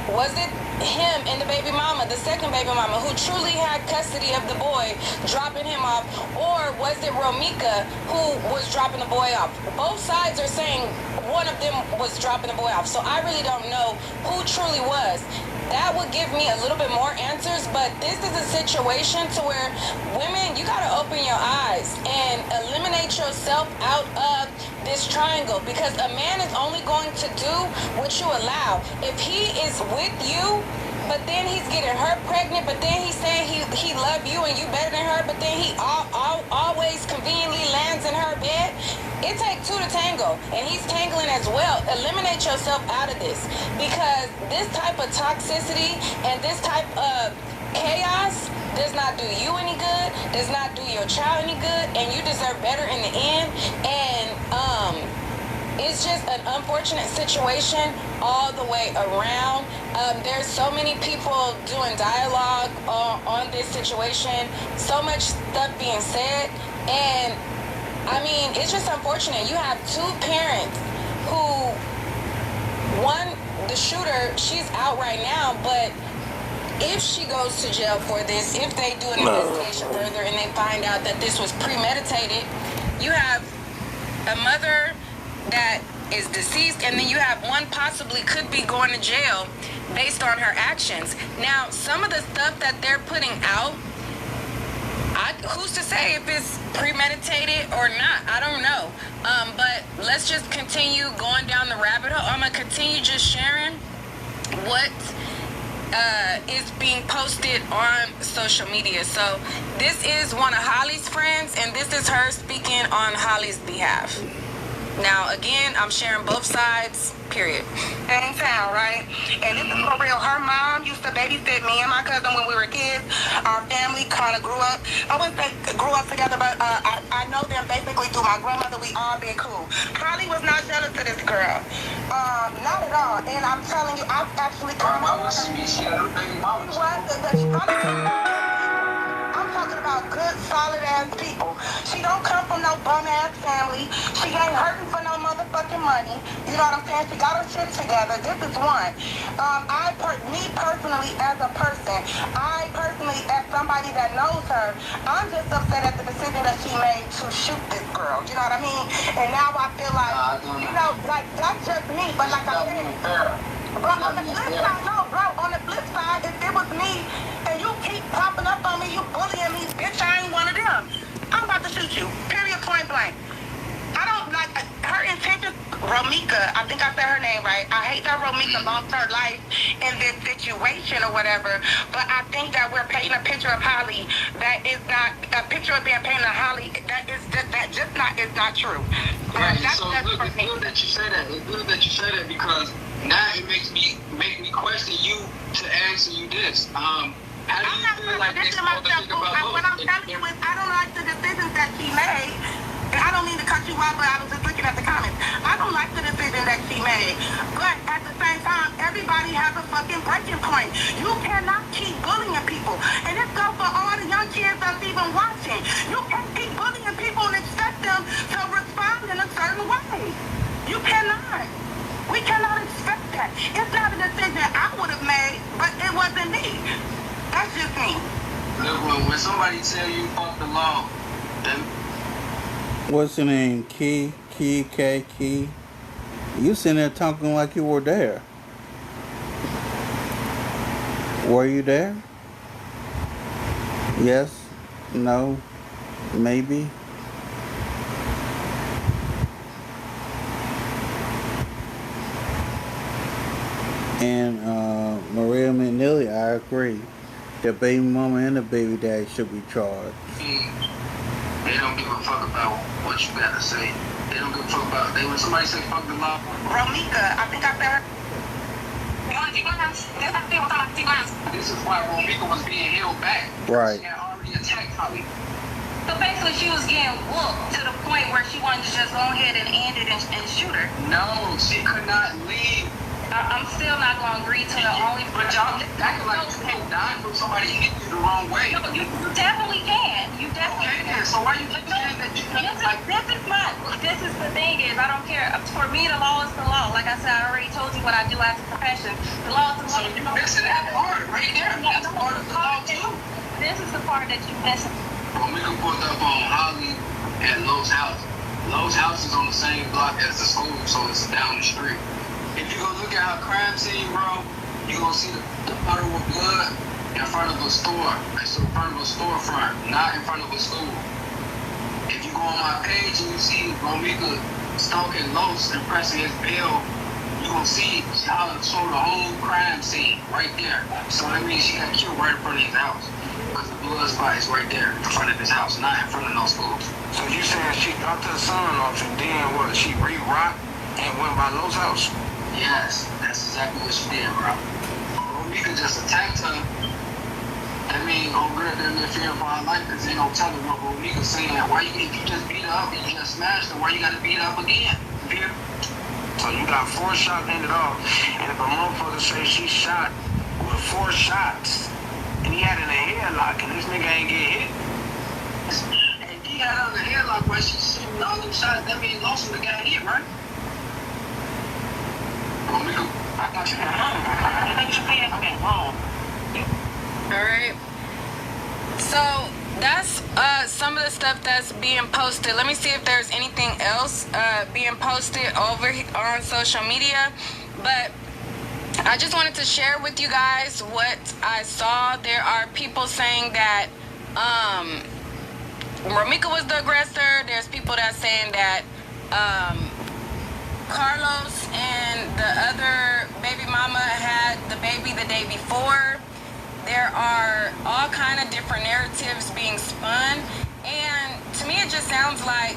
S2: Was it him and the baby mama, the second baby mama, who truly had custody of the boy, dropping him off? Or was it Romeka who was dropping the boy off? Both sides are saying one of them was dropping the boy off. So I really don't know who truly was. That would give me a little bit more answers, but this is a situation to where women, you gotta open your eyes and eliminate yourself out of this triangle, because a man is only going to do what you allow. If he is with you, but then he's getting her pregnant, but then he's saying he love you and you better than her, but then he always conveniently lands in her bed, it takes two to tango, and he's tangling as well. Eliminate yourself out of this, because this type of toxicity and this type of chaos does not do you any good, does not do your child any good, and you deserve better in the end. And it's just an unfortunate situation all the way around. There's so many people doing dialogue on this situation, so much stuff being said, and I mean, it's just unfortunate. You have two parents who, one, the shooter, she's out right now, but if she goes to jail for this, if they do an investigation further and they find out that this was premeditated, you have a mother that is deceased, and then you have one possibly could be going to jail based on her actions. Now, some of the stuff that they're putting out, who's to say if it's premeditated or not? I don't know. But let's just continue going down the rabbit hole. I'm going to continue just sharing what is being posted on social media. So this is one of Holly's friends, and this is her speaking on Holly's behalf. Now, again, I'm sharing both sides, period.
S13: In town, right? And this is for real. Her mom used to babysit me and my cousin when we were kids. Our family kind of grew up. I wouldn't say grew up together, but I know them basically through my grandmother. We all been cool. Holly was not jealous of this girl. Not at all. And I'm telling you, I've actually come up with I'm talking about good, solid ass people. She don't come from no bum ass family. She ain't hurting for no motherfucking money. You know what I'm saying? She got her shit together. This is one. Me personally, as a person, as somebody that knows her, I'm just upset at the decision that she made to shoot this girl. You know what I mean? And now I feel like, like that's just me. But like I said, bro, on the flip side, on the flip side, if it was me and you keep popping up on me, you bullying me, bitch, I ain't one of them. I'm about to shoot you. Period, point blank. I don't like her intentions. Romeka, I think I said her name right. I hate that Romeka lost her life in this situation or whatever, but I think that we're painting a picture of Holly that is not a picture of being painted of Holly that is not true.
S9: Right. So look, it's good that you say that. It's good that you say that because now it make me question you to answer you this. How do you feel like this?
S13: What I'm telling you is I don't like the decisions that she made. And I don't mean to cut you off, but I was just looking at the comments. I don't like the decision that she made. But at the same time, everybody has a fucking breaking point. You cannot keep bullying people. And this goes for all the young kids that's even watching. You can't keep bullying people and expect them to respond in a certain way. You cannot. We cannot expect that. It's not a decision I would have made, but it wasn't me. That's just me.
S9: Look, when somebody tell you fuck the law, then
S1: What's your name? Key? You sitting there talking like you were there. Were you there? Yes? No? Maybe? And Maria McNeely, I agree. The baby mama and the baby daddy should be charged.
S9: They don't give a fuck about what you gotta say. They don't give a fuck about when somebody say fuck the law.
S13: Romeka, I think I said her.
S9: This is why Romeka was being held back.
S1: Right.
S9: She had already attacked Holly.
S11: So basically, she was getting whooped to the point where she wanted to just go ahead and end it and shoot her.
S9: No, she could not leave.
S11: I'm still not going to agree to the only...
S9: But y'all acting like you can't die from somebody hitting you the wrong way.
S11: No, you definitely can. You definitely can.
S9: So why you keep saying that you can't?
S11: This is the thing is, I don't care. For me, the law is the law. Like I said, I already told you what I do as a profession. The law is the law.
S9: So you're missing that part right there. That's part of the law, too.
S11: This is the part that you miss.
S9: Romeka pulled up on Holly at Lowe's house. Lowe's house is on the same block as the school, so it's down the street. If you go look at her crime scene, bro, you gonna see the puddle of blood in front of a store. It's in front of a storefront, not in front of a school. If you go on my page and you see Romeka stalking Los and pressing his bell, you gonna see how it showed the whole crime scene right there. So that means she got killed right in front of his house. Because the blood spot is right there in front of his house, not in front of no school.
S12: So you saying she dropped her son off and then what? She re-rocked and went by Lowe's house?
S9: Yes, that's exactly what she did, bro. Romeka just attacked her. That means on girl doesn't interfere for her life because they don't tell her what Romeka saying. Why if you just beat her up and you just smashed her, why you gotta beat her up again? Yeah.
S12: So you got 4 shots ended off, and if a motherfucker say she shot with 4 shots, and he had in a headlock, and this nigga ain't get hit.
S9: And he had her in a headlock while she shooting all them shots. That means Lawson got hit, right?
S2: Alright. So that's some of the stuff that's being posted. Let me see if there's anything else being posted over on social media. But I just wanted to share with you guys what I saw. There are people saying that Romeka was the aggressor. There's people that's saying that Carlos and the other baby mama had the baby the day before. There are all kind of different narratives being spun, and to me it just sounds like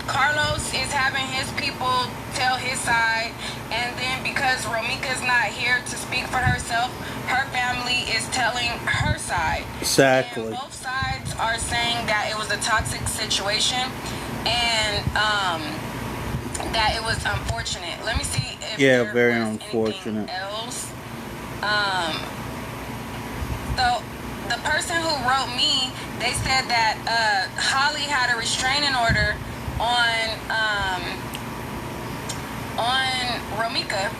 S2: Carlos is having his people tell his side, and then because Romeka's not here to speak for herself, her family is telling her side.
S1: Exactly.
S2: And both sides are saying that it was a toxic situation, and that it was unfortunate. Let me see if there
S1: very
S2: was
S1: unfortunate.
S2: anything else. So the person who wrote me, they said that Holly had a restraining order on Romeka.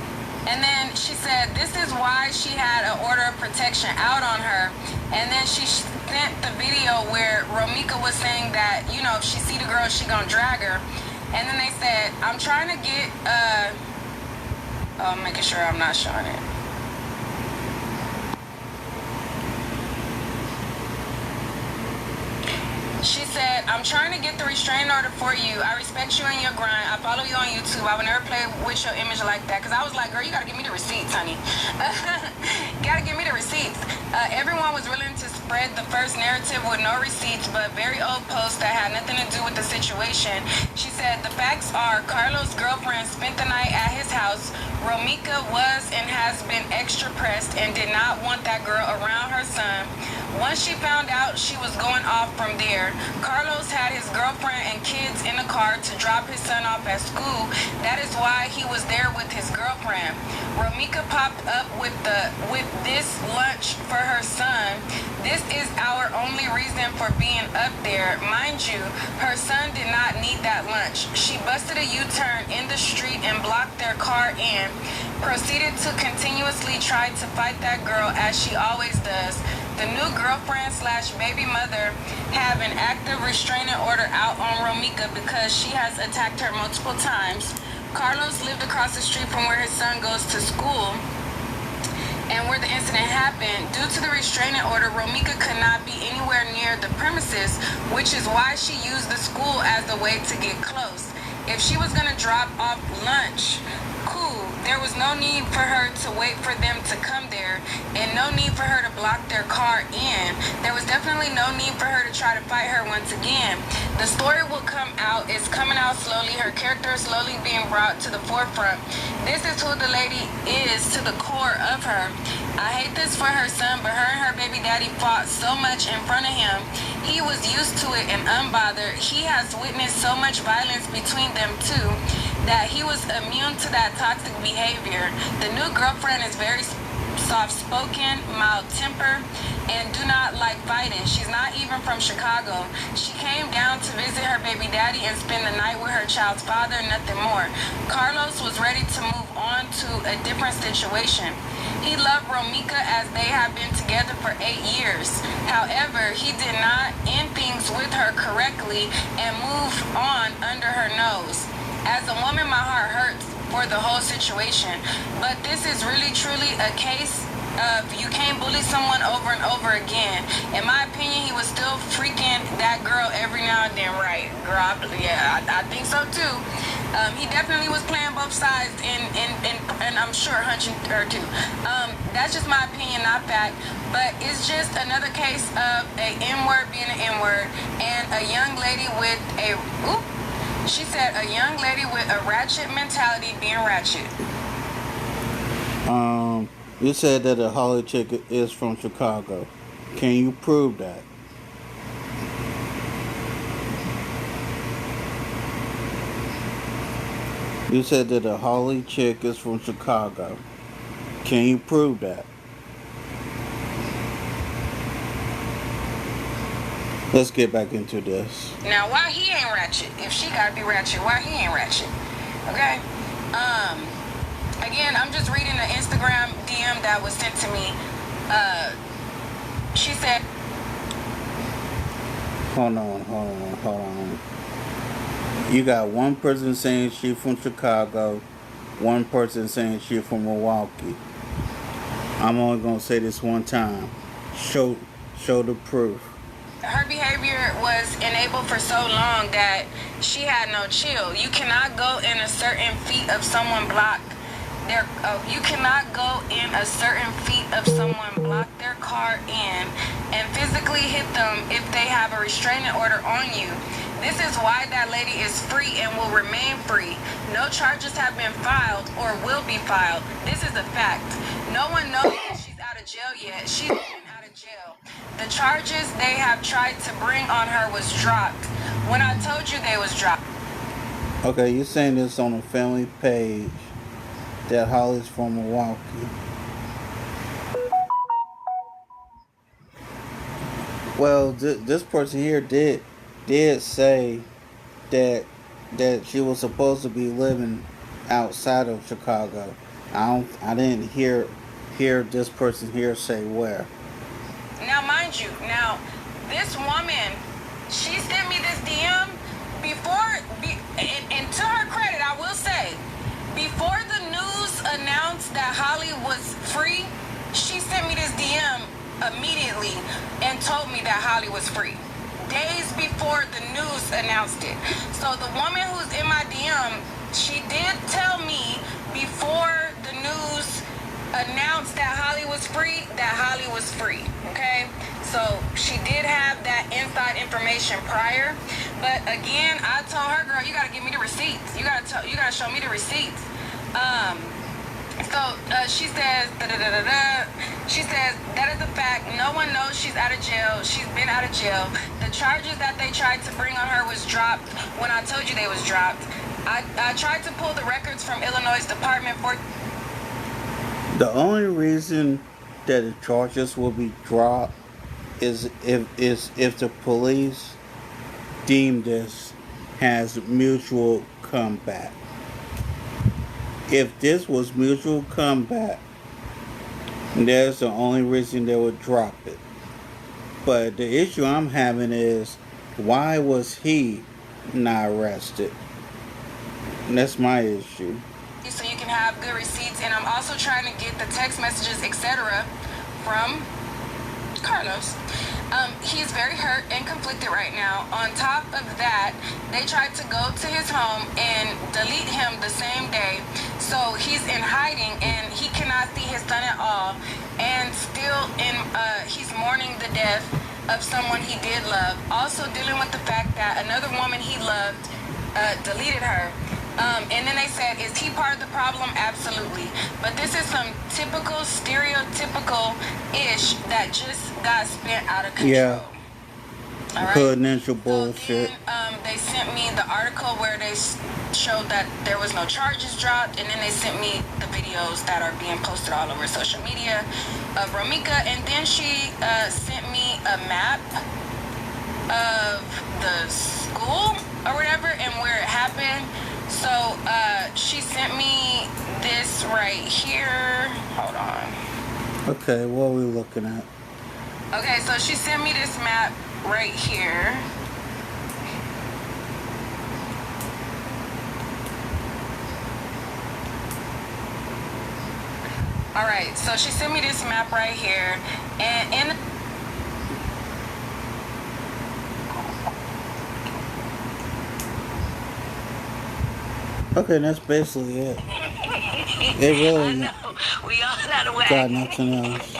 S2: And then she said this is why she had an order of protection out on her. And then she sent the video where Romeka was saying that, you know, if she see the girl, she gonna drag her. And then they said, I'm trying to get, I'm making sure I'm not showing it. She said, I'm trying to get the restraining order for you. I respect you and your grind. I follow you on YouTube. I would never play with your image like that. Because I was like, girl, you got to give me the receipts, honey. Got to give me the receipts. Everyone was willing to spread the first narrative with no receipts, but very old posts that had nothing to do with the situation. She said, the facts are Carlos' girlfriend spent the night at his house. Romeka was and has been extra pressed and did not want that girl around her son. Once she found out, she was going off from there. Carlos had his girlfriend and kids in the car to drop his son off at school. That is why he was there with his girlfriend. Romeka popped up with this lunch for her son. This is our only reason for being up there. Mind you, her son did not need that lunch. She busted a U-turn in the street and blocked their car in. Proceeded to continuously try to fight that girl as she always does. The new girlfriend / baby mother have an active restraining order out on Romeka because she has attacked her multiple times. Carlos lived across the street from where his son goes to school and where the incident happened. Due to the restraining order, Romeka could not be anywhere near the premises, which is why she used the school as the way to get close. If she was going to drop off lunch, cool. There was no need for her to wait for them to come there and no need for her to block their car in. There was definitely no need for her to try to fight her once again. The story will come out. It's coming out slowly. Her character is slowly being brought to the forefront. This is who the lady is to the core of her. I hate this for her son, but her and her baby daddy fought so much in front of him. He was used to it and unbothered. He has witnessed so much violence between them too that he was immune to that toxic behavior. The new girlfriend is very soft-spoken, mild-tempered, and do not like fighting. She's not even from Chicago. She came down to visit her baby daddy and spend the night with her child's father, nothing more. Carlos was ready to move on to a different situation. He loved Romeka as they have been together for 8 years. However, he did not end things with her correctly and move on under her nose. As a woman, my heart hurts for the whole situation. But this is really, truly a case of you can't bully someone over and over again. In my opinion, he was still freaking that girl every now and then, right? Girl, I think so too. He definitely was playing both sides and I'm sure hunching her too. That's just my opinion, not fact. But it's just another case of a N-word being an N-word and a young lady with a... She said a young lady with a ratchet mentality being ratchet.
S1: You said that a Holly chick is from Chicago. Can you prove that? You said that a Holly chick is from Chicago. Can you prove that? Let's get back into this.
S2: Now, why he ain't ratchet? If she gotta be ratchet, why he ain't ratchet? Okay? Again, I'm just reading the Instagram DM that was sent to me. She said...
S1: Hold on. You got one person saying she from Chicago, one person saying she from Milwaukee. I'm only gonna say this one time. Show the proof.
S2: Her behavior was enabled for so long that she had no chill. You cannot go in a certain feet of someone block their car in and physically hit them if they have a restraining order on you. This is why that lady is free and will remain free. No charges have been filed or will be filed. This is a fact. No one knows that she's out of jail yet. She's been out of jail. The charges they have tried to bring on her was dropped. When I told you they was dropped.
S1: Okay, you're saying this on a family page that Holly's from Milwaukee. Well, this person here did say that she was supposed to be living outside of Chicago. I didn't hear this person here say where.
S2: Now, mind you, this woman, she sent me this DM and to her credit, I will say, before the news announced that Holly was free, she sent me this DM immediately and told me that Holly was free. Days before the news announced it. So the woman who's in my DM, she did tell me before the news announced that Holly was free, okay? So she did have that inside information prior, but again, I told her, girl, you gotta give me the receipts. You gotta show me the receipts. She says, she says, that is a fact. No one knows she's out of jail. She's been out of jail. The charges that they tried to bring on her was dropped when I told you they was dropped. I tried to pull the records from Illinois Department for...
S1: The only reason that the charges will be dropped is if the police deem this as mutual combat. If this was mutual combat, that's the only reason they would drop it. But the issue I'm having is, why was he not arrested? And that's my issue.
S2: So you can have good receipts, and I'm also trying to get the text messages, etc., from Carlos. He's very hurt and conflicted right now. On top of that, they tried to go to his home and delete him the same day. So he's in hiding and he cannot see his son at all. And still he's mourning the death of someone he did love. Also dealing with the fact that another woman he loved deleted her. And then they said, is he part of the problem? Absolutely. But this is some typical, stereotypical-ish that just got spent out of control.
S1: Yeah.
S2: All right?
S1: Presidential bullshit.
S2: Then, they sent me the article where they showed that there was no charges dropped, and then they sent me the videos that are being posted all over social media of Romeka, and then she sent me a map of the school or whatever and where it happened. So she sent me this right here. Hold on.
S1: Okay, what are we looking at?
S2: Okay, so she sent me this map right here. All right, so she sent me this map right here, and in
S1: okay, that's basically it. It really got nothing else.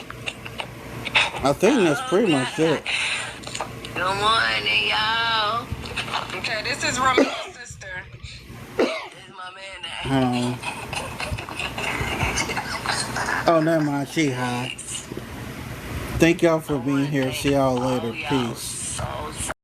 S1: I think that's pretty much it.
S5: Good morning, y'all.
S2: Okay, this is Romeka's sister.
S5: This is my man.
S1: Oh, never mind. She high. Thank y'all for being here. See y'all later. Peace.